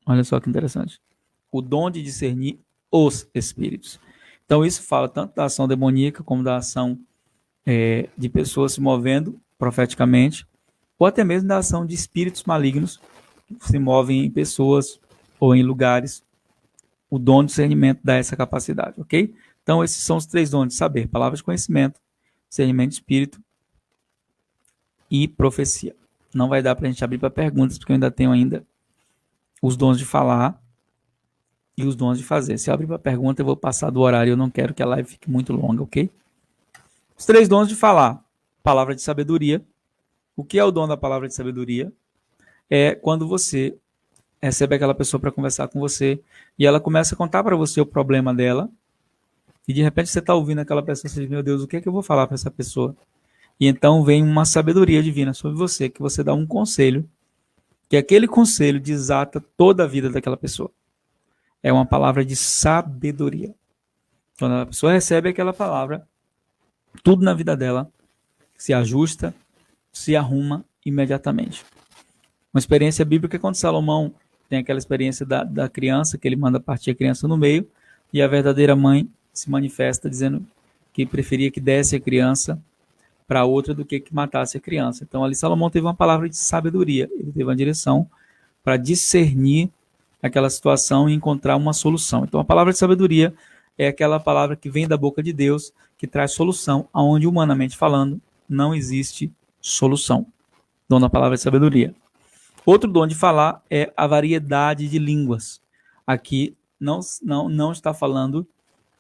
Olha só que interessante. O dom de discernir os espíritos. Então isso fala tanto da ação demoníaca como da ação de pessoas se movendo profeticamente, ou até mesmo da ação de espíritos malignos que se movem em pessoas ou em lugares. O dom de discernimento dá essa capacidade, ok? Então esses são os 3 dons de saber: palavra de conhecimento, discernimento de espírito e profecia. Não vai dar para a gente abrir para perguntas, porque eu ainda tenho os dons de falar e os dons de fazer. Se eu abrir para pergunta, eu vou passar do horário, eu não quero que a live fique muito longa, ok? Os 3 dons de falar: palavra de sabedoria. O que é o dom da palavra de sabedoria? É quando você recebe aquela pessoa para conversar com você e ela começa a contar para você o problema dela e de repente você está ouvindo aquela pessoa e você diz, meu Deus, o que é que eu vou falar para essa pessoa? E então vem uma sabedoria divina sobre você, que você dá um conselho, que aquele conselho desata toda a vida daquela pessoa. É uma palavra de sabedoria. Quando a pessoa recebe aquela palavra, tudo na vida dela se ajusta, se arruma imediatamente. Uma experiência bíblica é quando Salomão tem aquela experiência da criança, que ele manda partir a criança no meio, e a verdadeira mãe se manifesta dizendo que preferia que desse a criança para outra do que matasse a criança. Então ali Salomão teve uma palavra de sabedoria, ele teve uma direção para discernir aquela situação e encontrar uma solução. Então a palavra de sabedoria é aquela palavra que vem da boca de Deus, que traz solução, aonde humanamente falando não existe solução. Dom da palavra de sabedoria. Outro dom de falar é a variedade de línguas. Aqui não está falando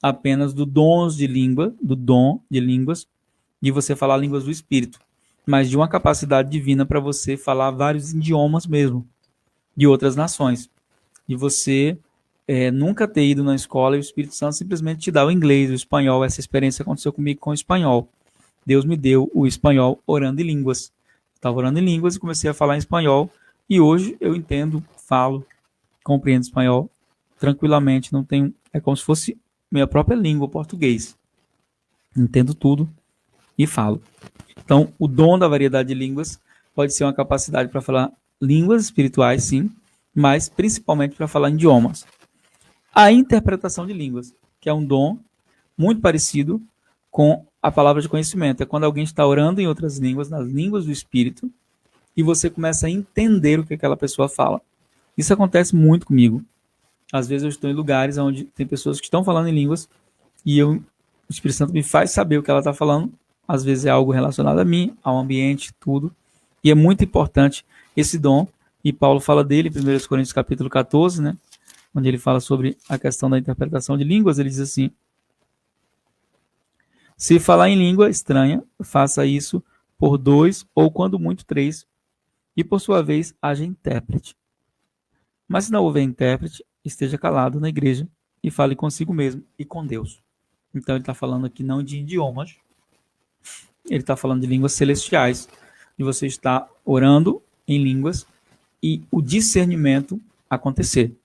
apenas do dom de línguas, de você falar línguas do Espírito, mas de uma capacidade divina para você falar vários idiomas mesmo, de outras nações. De você nunca ter ido na escola e o Espírito Santo simplesmente te dá o inglês, o espanhol. Essa experiência aconteceu comigo com o espanhol. Deus me deu o espanhol orando em línguas. Estava orando em línguas e comecei a falar em espanhol. E hoje eu entendo, falo, compreendo espanhol tranquilamente. Não tenho, é como se fosse minha própria língua, português. Entendo tudo e falo. Então, o dom da variedade de línguas pode ser uma capacidade para falar línguas espirituais, sim, mas principalmente para falar idiomas. A interpretação de línguas, que é um dom muito parecido com a palavra de conhecimento. É quando alguém está orando em outras línguas, nas línguas do Espírito, e você começa a entender o que aquela pessoa fala. Isso acontece muito comigo. Às vezes eu estou em lugares onde tem pessoas que estão falando em línguas e o Espírito Santo me faz saber o que ela está falando. Às vezes é algo relacionado a mim, ao ambiente, tudo. E é muito importante esse dom. E Paulo fala dele em 1 Coríntios capítulo 14, né? Onde ele fala sobre a questão da interpretação de línguas. Ele diz assim: se falar em língua estranha, faça isso por 2 ou quando muito 3, e por sua vez haja intérprete. Mas se não houver intérprete, esteja calado na igreja e fale consigo mesmo e com Deus. Então ele está falando aqui não de idiomas, ele está falando de línguas celestiais, de você estar orando em línguas e o discernimento acontecer.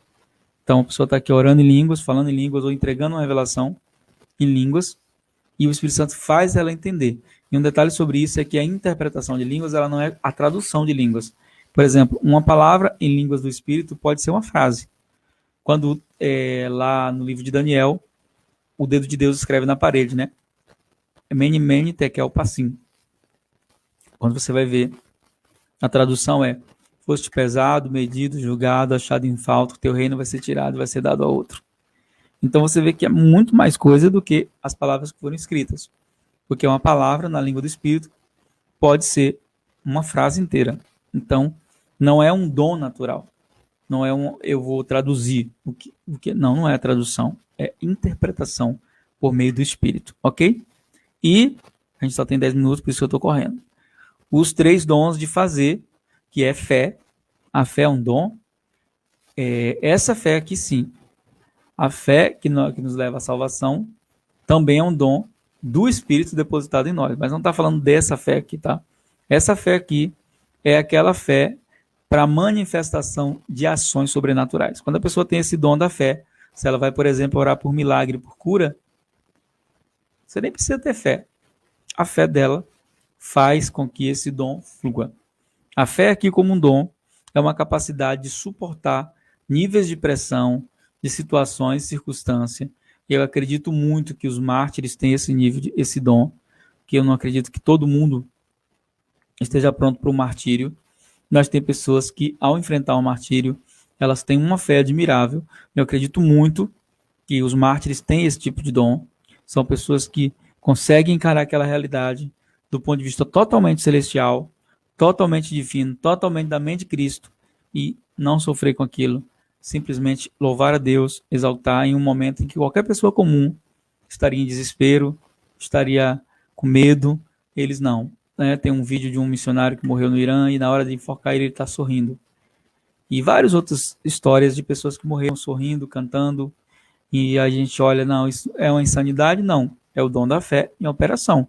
Então a pessoa está aqui orando em línguas, falando em línguas ou entregando uma revelação em línguas e o Espírito Santo faz ela entender. E um detalhe sobre isso é que a interpretação de línguas ela não é a tradução de línguas. Por exemplo, uma palavra em línguas do Espírito pode ser uma frase. Quando lá no livro de Daniel, o dedo de Deus escreve na parede, né? Mene, mene, tekel, passim. Quando você vai ver, a tradução é: foste pesado, medido, julgado, achado em falta, o teu reino vai ser tirado, vai ser dado a outro. Então você vê que é muito mais coisa do que as palavras que foram escritas. Porque uma palavra na língua do Espírito pode ser uma frase inteira. Então, Não é um dom natural. Não é eu vou traduzir. Não é a tradução. É interpretação por meio do Espírito, ok? E a gente só tem 10 minutos, por isso que eu estou correndo. Os 3 dons de fazer, que é fé. A fé é um dom. Essa fé aqui, sim. A fé que nos leva à salvação também é um dom do Espírito depositado em nós. Mas não está falando dessa fé aqui, tá? Essa fé aqui é aquela fé para manifestação de ações sobrenaturais. Quando a pessoa tem esse dom da fé, se ela vai, por exemplo, orar por milagre, por cura, você nem precisa ter fé. A fé dela faz com que esse dom flua. A fé aqui como um dom é uma capacidade de suportar níveis de pressão, de situações, circunstâncias. E eu acredito muito que os mártires têm esse nível, esse dom, que eu não acredito que todo mundo esteja pronto para o martírio. Nós temos pessoas que, ao enfrentar o martírio, elas têm uma fé admirável. Eu acredito muito que os mártires têm esse tipo de dom. São pessoas que conseguem encarar aquela realidade do ponto de vista totalmente celestial, totalmente divino, totalmente da mente de Cristo e não sofrer com aquilo. Simplesmente louvar a Deus, exaltar em um momento em que qualquer pessoa comum estaria em desespero, estaria com medo. Eles não. Tem um vídeo de um missionário que morreu no Irã e na hora de enforcar ele está sorrindo. E várias outras histórias de pessoas que morreram sorrindo, cantando. E a gente olha, não, isso é uma insanidade? Não. É o dom da fé em operação.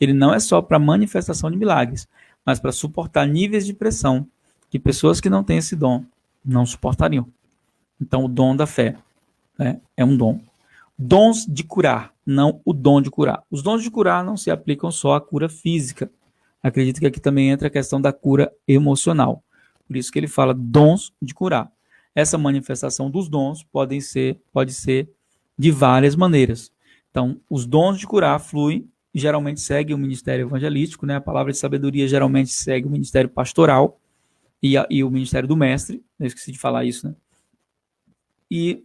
Ele não é só para manifestação de milagres, mas para suportar níveis de pressão que pessoas que não têm esse dom não suportariam. Então, o dom da fé é um dom. Dons de curar, não o dom de curar. Os dons de curar não se aplicam só à cura física. Acredito que aqui também entra a questão da cura emocional. Por isso que ele fala dons de curar. Essa manifestação dos dons pode ser de várias maneiras. Então, os dons de curar fluem e geralmente seguem o ministério evangelístico, né? A palavra de sabedoria geralmente segue o ministério pastoral e o ministério do mestre. Eu esqueci de falar isso, né? E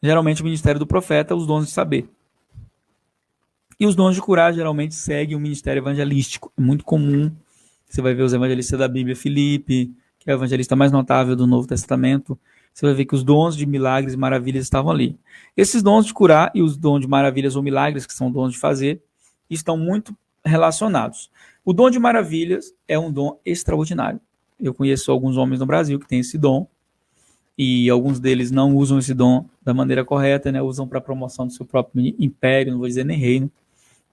geralmente o ministério do profeta, os dons de saber. E os dons de curar geralmente seguem o ministério evangelístico. É muito comum. Você vai ver os evangelistas da Bíblia, Filipe, que é o evangelista mais notável do Novo Testamento. Você vai ver que os dons de milagres e maravilhas estavam ali. Esses dons de curar e os dons de maravilhas ou milagres, que são dons de fazer, estão muito relacionados. O dom de maravilhas é um dom extraordinário. Eu conheço alguns homens no Brasil que têm esse dom, e alguns deles não usam esse dom da maneira correta, né? Usam para promoção do seu próprio império, não vou dizer nem reino,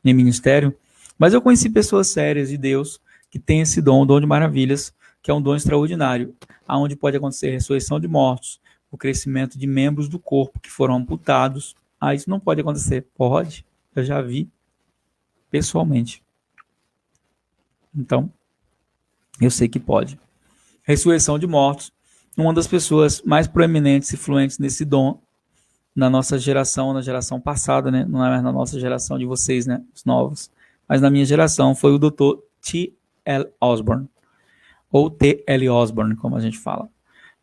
nem ministério. Mas eu conheci pessoas sérias de Deus que têm esse dom, o dom de maravilhas, que é um dom extraordinário, aonde pode acontecer a ressurreição de mortos, o crescimento de membros do corpo que foram amputados. Isso não pode acontecer. Pode, eu já vi pessoalmente. Então, eu sei que pode. Ressurreição de mortos. Uma das pessoas mais proeminentes e fluentes nesse dom na nossa geração, na geração passada, né? Não é mais na nossa geração de vocês, né? Os novos. Mas na minha geração foi o Dr. T.L. Osborne. Ou T.L. Osborne, como a gente fala.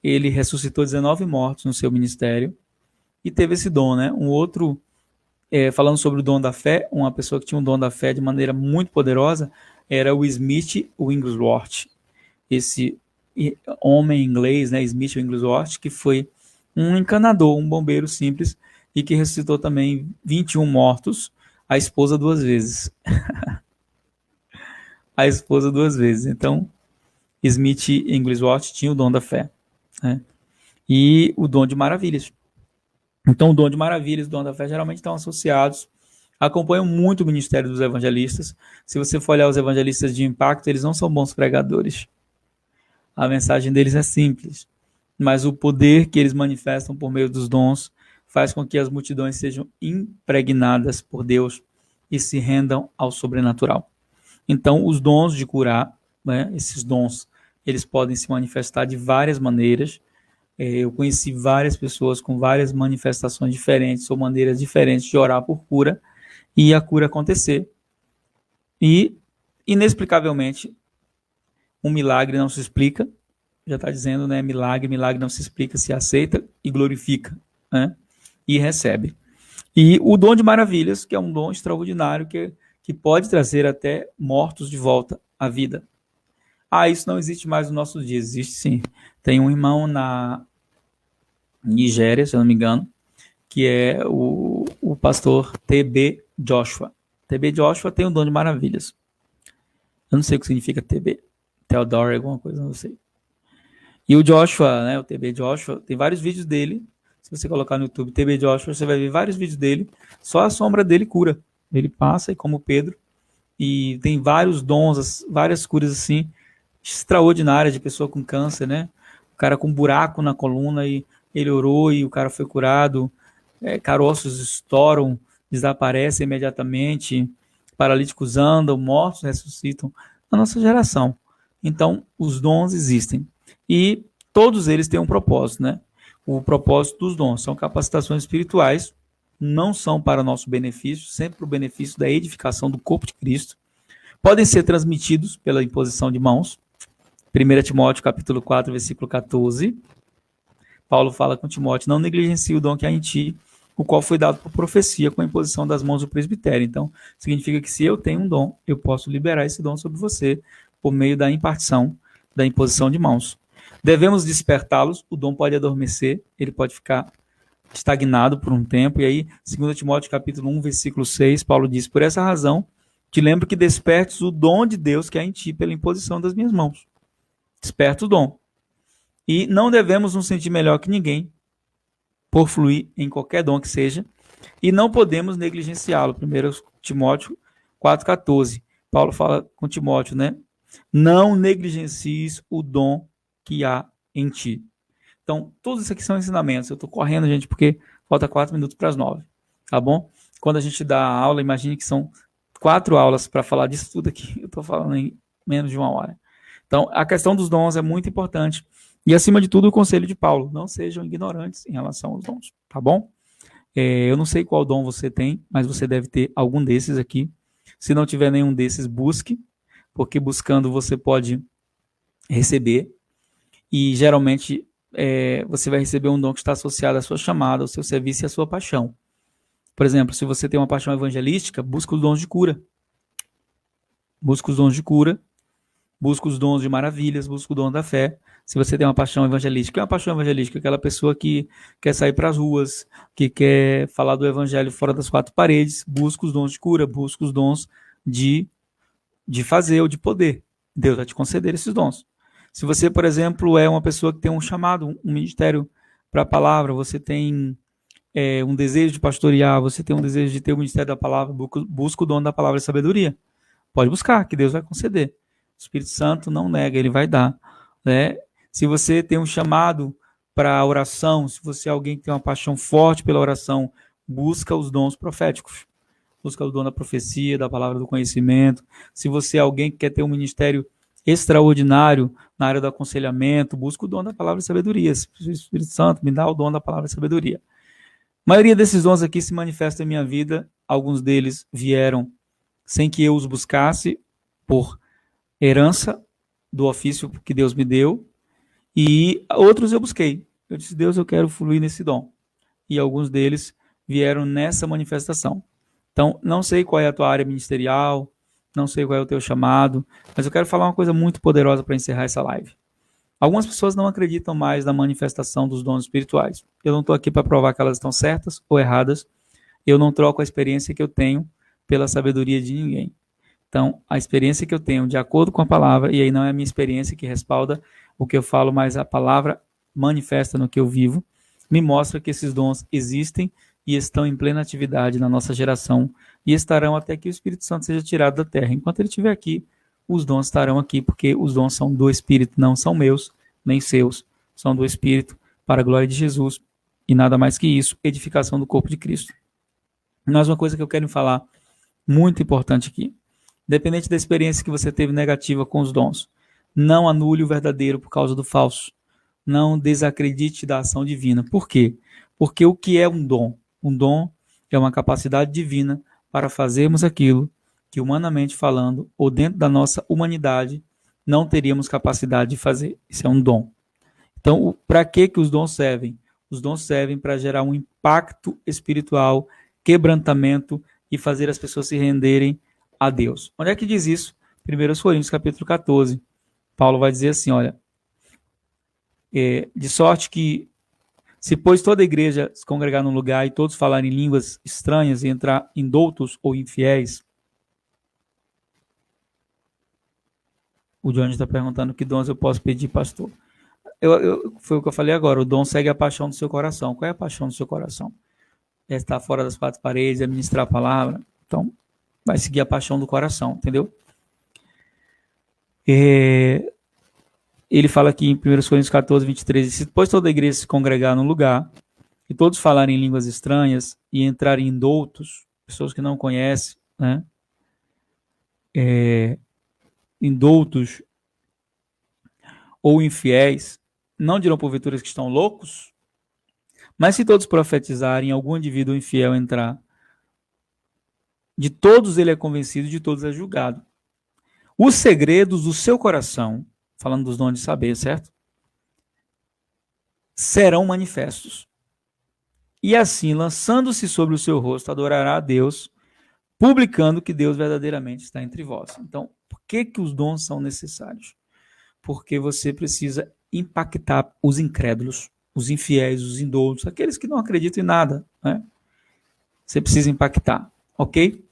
Ele ressuscitou 19 mortos no seu ministério e teve esse dom, né? Um outro, falando sobre o dom da fé, uma pessoa que tinha um dom da fé de maneira muito poderosa era o Smith Wigglesworth. Esse homem inglês, né, Smith Wigglesworth, que foi um encanador, um bombeiro simples e que ressuscitou também 21 mortos, a esposa 2 vezes. A esposa 2 vezes. Então, Smith Wigglesworth tinha o dom da fé, né? E o dom de maravilhas. Então, o dom de maravilhas e o dom da fé geralmente estão associados, acompanham muito o ministério dos evangelistas. Se você for olhar os evangelistas de impacto, eles não são bons pregadores. A mensagem deles é simples, mas o poder que eles manifestam por meio dos dons faz com que as multidões sejam impregnadas por Deus e se rendam ao sobrenatural. Então, os dons de curar, né, esses dons, eles podem se manifestar de várias maneiras. Eu conheci várias pessoas com várias manifestações diferentes ou maneiras diferentes de orar por cura e a cura acontecer. E, inexplicavelmente, um milagre não se explica, já está dizendo, né? Milagre não se explica, se aceita e glorifica, né? E recebe. E o dom de maravilhas, que é um dom extraordinário que pode trazer até mortos de volta à vida. Isso não existe mais no nosso dia. Existe sim. Tem um irmão na Nigéria, se eu não me engano, que é o pastor TB Joshua. TB Joshua tem um dom de maravilhas. Eu não sei o que significa TB. Theodore, alguma coisa, não sei. E o Joshua, né, o TB Joshua, tem vários vídeos dele. Se você colocar no YouTube TB Joshua, você vai ver vários vídeos dele. Só a sombra dele cura. Ele passa, e como Pedro, e tem vários dons, várias curas assim, extraordinárias de pessoa com câncer, né? O cara com um buraco na coluna e ele orou e o cara foi curado. Caroços estouram, desaparecem imediatamente, paralíticos andam, mortos ressuscitam. Na nossa geração. Então, os dons existem. E todos eles têm um propósito, né? O propósito dos dons são capacitações espirituais, não são para nosso benefício, sempre para o benefício da edificação do corpo de Cristo. Podem ser transmitidos pela imposição de mãos. 1 Timóteo capítulo 4, versículo 14. Paulo fala com Timóteo, não negligencie o dom que há em ti, o qual foi dado por profecia com a imposição das mãos do presbitério. Então, significa que se eu tenho um dom, eu posso liberar esse dom sobre você por meio da impartição, da imposição de mãos. Devemos despertá-los, o dom pode adormecer, ele pode ficar estagnado por um tempo, e aí, 2 Timóteo capítulo 1, versículo 6, Paulo diz, por essa razão, te lembro que despertes o dom de Deus que há em ti pela imposição das minhas mãos. Desperta o dom. E não devemos nos sentir melhor que ninguém, por fluir em qualquer dom que seja, e não podemos negligenciá-lo. 1 Timóteo 4,14. Paulo fala com Timóteo, né? Não negligencies o dom que há em ti. Então, todos isso aqui são ensinamentos. Eu estou correndo, gente, porque falta 4 minutos para as 9. Tá bom? Quando a gente dá a aula, imagine que são 4 aulas para falar disso tudo aqui. Eu estou falando em menos de 1 hora. Então, a questão dos dons é muito importante. E, acima de tudo, o conselho de Paulo. Não sejam ignorantes em relação aos dons. Tá bom? Eu não sei qual dom você tem, mas você deve ter algum desses aqui. Se não tiver nenhum desses, busque. Porque buscando você pode receber. E, geralmente, você vai receber um dom que está associado à sua chamada, ao seu serviço e à sua paixão. Por exemplo, se você tem uma paixão evangelística, busca os dons de cura. Busca os dons de cura. Busca os dons de maravilhas, busca o dom da fé. Se você tem uma paixão evangelística, o que é uma paixão evangelística? Aquela pessoa que quer sair para as ruas, que quer falar do evangelho fora das 4 paredes, busca os dons de cura, busca os dons de fazer ou de poder. Deus vai te conceder esses dons. Se você, por exemplo, é uma pessoa que tem um chamado, um ministério para a palavra, você tem um desejo de pastorear, você tem um desejo de ter o ministério da palavra, busca o dom da palavra e sabedoria. Pode buscar, que Deus vai conceder. O Espírito Santo não nega, ele vai dar. Né? Se você tem um chamado para a oração, se você é alguém que tem uma paixão forte pela oração, busca os dons proféticos. Busca o dom da profecia, da palavra do conhecimento. Se você é alguém que quer ter um ministério extraordinário na área do aconselhamento, busca o dom da palavra e sabedoria. Espírito Santo, me dá o dom da palavra e sabedoria. A maioria desses dons aqui se manifesta em minha vida. Alguns deles vieram sem que eu os buscasse, por herança do ofício que Deus me deu, e outros eu busquei. Eu disse, Deus, eu quero fluir nesse dom. E alguns deles vieram nessa manifestação. Então, não sei qual é a tua área ministerial, não sei qual é o teu chamado, mas eu quero falar uma coisa muito poderosa para encerrar essa live. Algumas pessoas não acreditam mais na manifestação dos dons espirituais. Eu não estou aqui para provar que elas estão certas ou erradas. Eu não troco a experiência que eu tenho pela sabedoria de ninguém. Então, a experiência que eu tenho de acordo com a palavra, e aí não é a minha experiência que respalda o que eu falo, mas a palavra manifesta no que eu vivo, me mostra que esses dons existem e estão em plena atividade na nossa geração e estarão até que o Espírito Santo seja tirado da terra. Enquanto ele estiver aqui, os dons estarão aqui, porque os dons são do Espírito, não são meus, nem seus, são do Espírito, para a glória de Jesus, e nada mais que isso, edificação do corpo de Cristo. Mais uma coisa que eu quero falar, muito importante aqui. Independente da experiência que você teve negativa com os dons, não anule o verdadeiro por causa do falso. Não desacredite da ação divina. Por quê? Porque o que é um dom? Um dom é uma capacidade divina para fazermos aquilo que, humanamente falando, ou dentro da nossa humanidade, não teríamos capacidade de fazer. Isso é um dom. Então, para que os dons servem? Os dons servem para gerar um impacto espiritual, quebrantamento e fazer as pessoas se renderem a Deus. Onde é que diz isso? 1 Coríntios capítulo 14. Paulo vai dizer assim, olha, de sorte que se, pois, toda a igreja se congregar num lugar e todos falarem línguas estranhas e entrar indoutos ou infiéis, o Johnny está perguntando que dons eu posso pedir, pastor. Foi o que eu falei agora, o dom segue a paixão do seu coração. Qual é a paixão do seu coração? É estar fora das quatro paredes, é ministrar a palavra. Então, vai seguir a paixão do coração, entendeu? Ele fala aqui em 1 Coríntios 14, 23, se depois toda a igreja se congregar num lugar e todos falarem línguas estranhas e entrarem em doutos, pessoas que não conhecem, né? Indoutos ou infiéis, não dirão porventura que estão loucos? Mas se todos profetizarem, algum indivíduo infiel entrar, de todos ele é convencido, de todos é julgado. Os segredos do seu coração, falando dos dons de saber, certo? Serão manifestos. E assim, lançando-se sobre o seu rosto, adorará a Deus, publicando que Deus verdadeiramente está entre vós. Então, por que os dons são necessários? Porque você precisa impactar os incrédulos, os infiéis, os indoutos, aqueles que não acreditam em nada, né? Você precisa impactar, ok?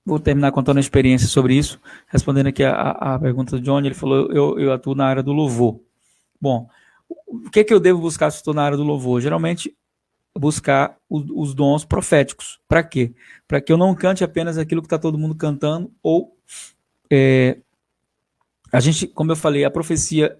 Vou terminar contando uma experiência sobre isso, respondendo aqui a pergunta do John. Ele falou, eu atuo na área do louvor. Bom, o que eu devo buscar se estou na área do louvor? Geralmente, buscar os dons proféticos. Para quê? Para que eu não cante apenas aquilo que está todo mundo cantando, ou a gente, como eu falei, a profecia,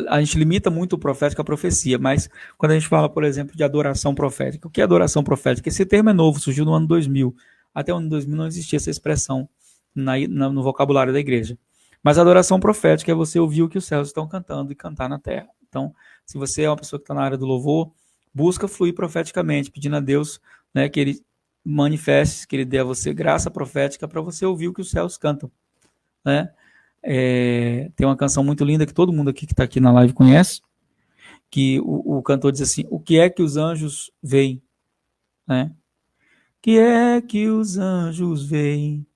a gente limita muito o profético à profecia, mas quando a gente fala, por exemplo, de adoração profética, o que é adoração profética? Esse termo é novo, surgiu no ano 2000. Até o ano 2000 não existia essa expressão no vocabulário da igreja. Mas a adoração profética é você ouvir o que os céus estão cantando e cantar na terra. Então, se você é uma pessoa que está na área do louvor, busca fluir profeticamente, pedindo a Deus, né, que Ele manifeste, que Ele dê a você graça profética para você ouvir o que os céus cantam, né? Tem uma canção muito linda que todo mundo aqui que está aqui na live conhece, que o cantor diz assim, o que é que os anjos veem? Né? Que é que os anjos veem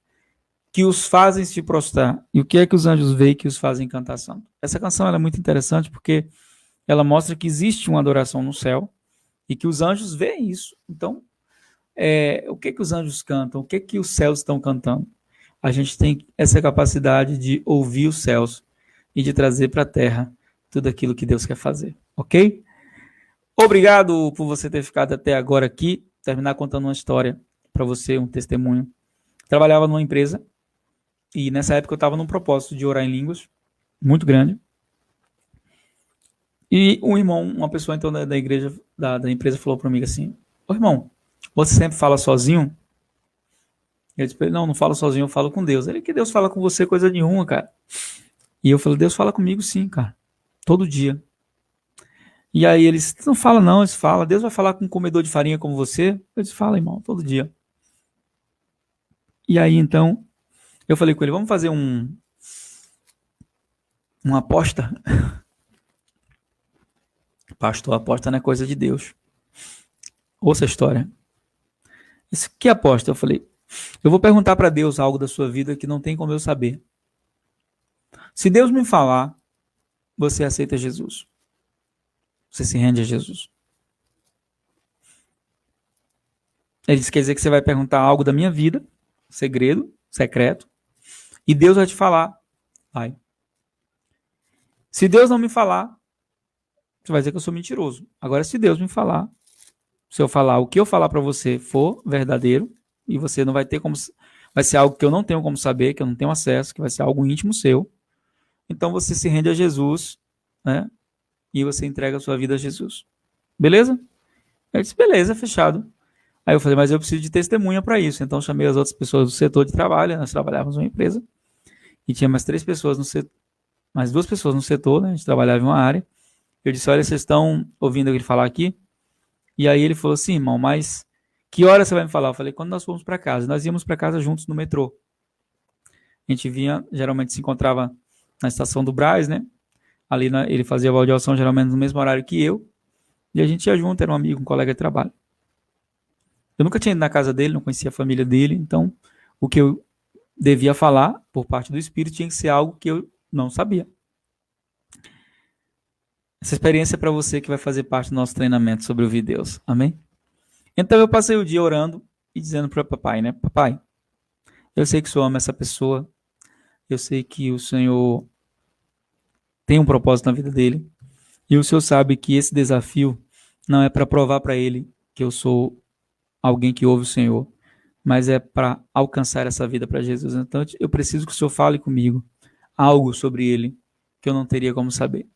que os fazem se prostrar? E o que é que os anjos veem que os fazem cantar santo? Essa canção ela é muito interessante porque ela mostra que existe uma adoração no céu e que os anjos veem isso. Então, o que os anjos cantam? O que os céus estão cantando? A gente tem essa capacidade de ouvir os céus e de trazer para a terra tudo aquilo que Deus quer fazer, ok? Obrigado por você ter ficado até agora aqui. Terminar contando uma história para você, um testemunho. Trabalhava numa empresa e nessa época eu estava num propósito de orar em línguas muito grande. E um irmão, uma pessoa então da igreja, da empresa falou para mim assim, ô irmão, você sempre fala sozinho? Eu disse, não falo sozinho, eu falo com Deus. Ele, que Deus fala com você coisa nenhuma, cara. E eu falei, Deus fala comigo sim, cara. Todo dia. E aí eles, não fala não, eles falam, Deus vai falar com um comedor de farinha como você? Eu disse, fala irmão, todo dia. E aí então, eu falei com ele, vamos fazer uma aposta? Pastor, aposta não é coisa de Deus. Ouça a história. Isso, que aposta? Eu falei, eu vou perguntar para Deus algo da sua vida que não tem como eu saber. Se Deus me falar, você aceita Jesus. Você se rende a Jesus. Ele disse, quer dizer que você vai perguntar algo da minha vida, segredo, secreto, e Deus vai te falar. Vai. Se Deus não me falar, você vai dizer que eu sou mentiroso. Agora, se Deus me falar, se eu falar o que eu falar para você for verdadeiro, e você não vai ter como... Vai ser algo que eu não tenho como saber, que eu não tenho acesso, que vai ser algo íntimo seu. Então você se rende a Jesus, né? E você entrega a sua vida a Jesus. Beleza? Eu disse, beleza, fechado. Aí eu falei, mas eu preciso de testemunha para isso. Então chamei as outras pessoas do setor de trabalho, nós trabalhávamos numa empresa, e tinha mais 3 pessoas no setor, mais 2 pessoas no setor, né? A gente trabalhava em uma área. Eu disse, olha, vocês estão ouvindo ele falar aqui? E aí ele falou assim, irmão, mas que hora você vai me falar? Eu falei, quando nós fomos para casa. Nós íamos para casa juntos no metrô. A gente vinha, geralmente se encontrava na estação do Brás, né? Ali ele fazia a avaliação geralmente no mesmo horário que eu. E a gente ia junto, era um amigo, um colega de trabalho. Eu nunca tinha ido na casa dele, não conhecia a família dele, então o que eu devia falar por parte do Espírito tinha que ser algo que eu não sabia. Essa experiência é para você que vai fazer parte do nosso treinamento sobre ouvir Deus. Amém? Então eu passei o dia orando e dizendo para o papai, né? Papai, eu sei que o Senhor ama essa pessoa, eu sei que o Senhor tem um propósito na vida dele, e o Senhor sabe que esse desafio não é para provar para ele que eu sou alguém que ouve o Senhor, mas é para alcançar essa vida para Jesus. Então eu preciso que o Senhor fale comigo algo sobre ele que eu não teria como saber.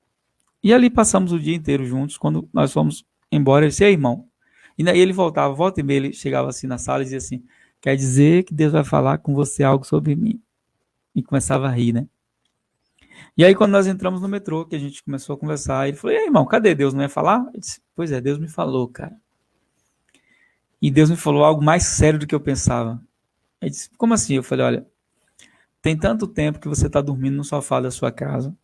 E ali passamos o dia inteiro juntos. Quando nós fomos embora, ele disse: ei, irmão. E daí ele voltava, volta e meia, ele chegava assim na sala e dizia assim: quer dizer que Deus vai falar com você algo sobre mim? E começava a rir, né? E aí quando nós entramos no metrô, que a gente começou a conversar, ele falou: e aí, irmão, cadê Deus? Não ia falar? Eu disse: pois é, Deus me falou, cara. E Deus me falou algo mais sério do que eu pensava. Ele disse: como assim? Eu falei: olha, tem tanto tempo que você está dormindo no sofá da sua casa,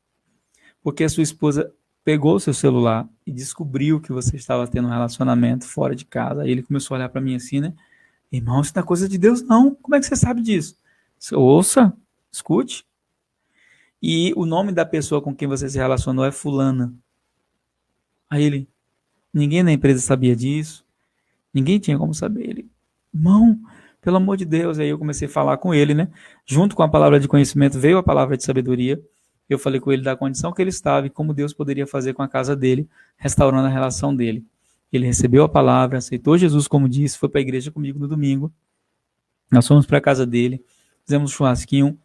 porque a sua esposa pegou o seu celular e descobriu que você estava tendo um relacionamento fora de casa. Aí ele começou a olhar para mim assim, né? Irmão, isso não é coisa de Deus, não. Como é que você sabe disso? Ouça, escute. E o nome da pessoa com quem você se relacionou é fulana. Aí ele: ninguém na empresa sabia disso. Ninguém tinha como saber. Ele: irmão, pelo amor de Deus. Aí eu comecei a falar com ele, né? Junto com a palavra de conhecimento veio a palavra de sabedoria. Eu falei com ele da condição que ele estava e como Deus poderia fazer com a casa dele, restaurando a relação dele. Ele recebeu a palavra, aceitou Jesus como disse, foi para a igreja comigo no domingo. Nós fomos para a casa dele, fizemos um churrasquinho,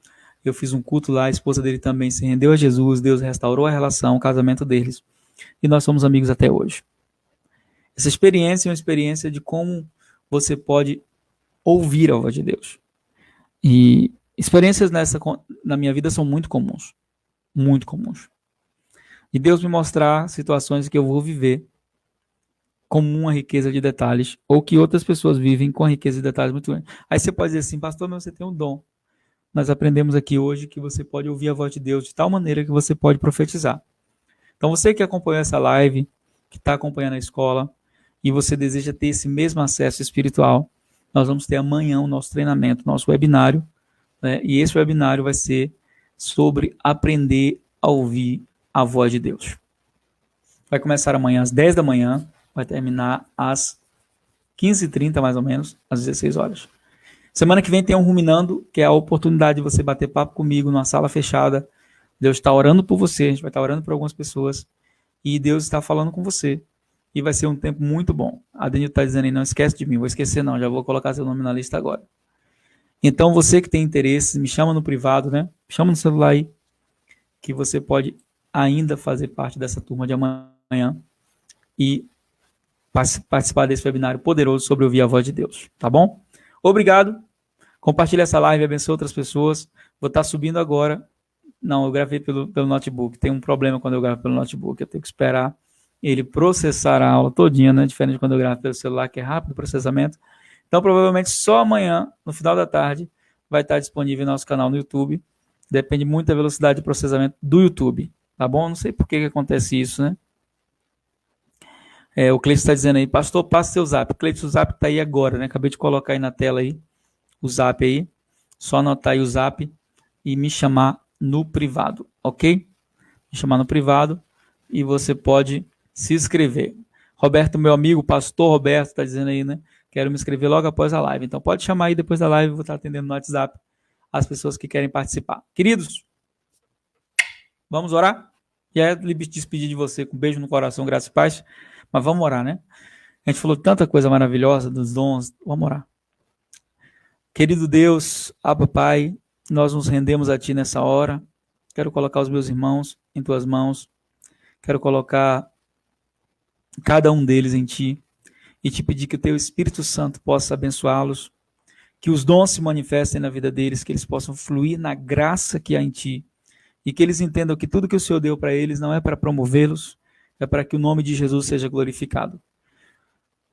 eu fiz um culto lá, a esposa dele também se rendeu a Jesus, Deus restaurou a relação, o casamento deles. E nós somos amigos até hoje. Essa experiência é uma experiência de como você pode ouvir a voz de Deus. E experiências na minha vida são muito comuns. Muito comuns. E Deus me mostrar situações que eu vou viver com uma riqueza de detalhes, ou que outras pessoas vivem com a riqueza de detalhes muito grande. Aí você pode dizer assim: pastor, mas você tem um dom. Nós aprendemos aqui hoje que você pode ouvir a voz de Deus de tal maneira que você pode profetizar. Então você que acompanhou essa live, que está acompanhando a escola, e você deseja ter esse mesmo acesso espiritual, nós vamos ter amanhã o nosso treinamento, nosso webinário, né? E esse webinário vai ser sobre aprender a ouvir a voz de Deus. Vai começar amanhã às 10 da manhã, vai terminar às 15h30 mais ou menos, às 16 horas. Semana que vem tem um Ruminando, que é a oportunidade de você bater papo comigo numa sala fechada. Deus está orando por você, a gente vai estar orando por algumas pessoas, e Deus está falando com você. E vai ser um tempo muito bom. A Denil está dizendo aí: não esquece de mim. Vou esquecer não, já vou colocar seu nome na lista agora. Então você que tem interesse, me chama no privado, né? Chama no celular aí, que você pode ainda fazer parte dessa turma de amanhã e participar desse webinário poderoso sobre ouvir a voz de Deus, tá bom? Obrigado. Compartilha essa live, abençoe outras pessoas. Vou estar subindo agora. Não, eu gravei pelo notebook. Tem um problema quando eu gravo pelo notebook. Eu tenho que esperar ele processar a aula todinha, né? Diferente de quando eu gravo pelo celular, que é rápido o processamento. Então, provavelmente, só amanhã, no final da tarde, vai estar disponível no nosso canal no YouTube. Depende muito da velocidade de processamento do YouTube, tá bom? Não sei por que acontece isso, né? O Cleiton está dizendo aí: pastor, passa seu zap. Cleiton, o zap está aí agora, né? Acabei de colocar aí na tela aí, o zap aí. Só anotar aí o zap e me chamar no privado, ok? Me chamar no privado e você pode se inscrever. Roberto, meu amigo, pastor Roberto, está dizendo aí, né? Quero me inscrever logo após a live. Então pode chamar aí depois da live, vou estar atendendo no WhatsApp as pessoas que querem participar. Queridos, vamos orar? E aí, despedir de você com um beijo no coração, graça e paz. Mas vamos orar, né? A gente falou tanta coisa maravilhosa dos dons. Vamos orar. Querido Deus, Abba Pai, nós nos rendemos a Ti nessa hora. Quero colocar os meus irmãos em Tuas mãos. Quero colocar cada um deles em Ti e Te pedir que o Teu Espírito Santo possa abençoá-los, que os dons se manifestem na vida deles, que eles possam fluir na graça que há em Ti e que eles entendam que tudo que o Senhor deu para eles não é para promovê-los, é para que o nome de Jesus seja glorificado.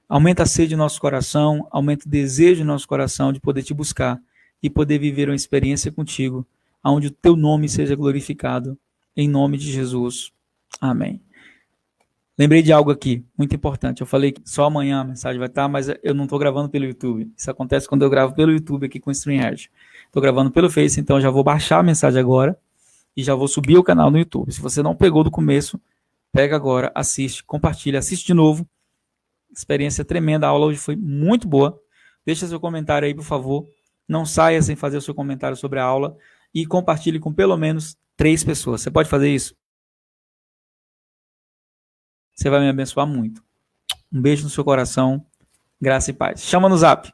Aumenta a sede do nosso coração, aumenta o desejo do nosso coração de poder Te buscar e poder viver uma experiência contigo, onde o Teu nome seja glorificado, em nome de Jesus. Amém. Lembrei de algo aqui, muito importante. Eu falei que só amanhã a mensagem vai estar, mas eu não estou gravando pelo YouTube. Isso acontece quando eu gravo pelo YouTube aqui com o StreamYard. Estou gravando pelo Face, então já vou baixar a mensagem agora e já vou subir o canal no YouTube. Se você não pegou do começo, pega agora, assiste, compartilha, assiste de novo. Experiência tremenda, a aula hoje foi muito boa. Deixa seu comentário aí, por favor. Não saia sem fazer o seu comentário sobre a aula e compartilhe com pelo menos 3 pessoas. Você pode fazer isso? Você vai me abençoar muito. Um beijo no seu coração. Graça e paz. Chama no Zap.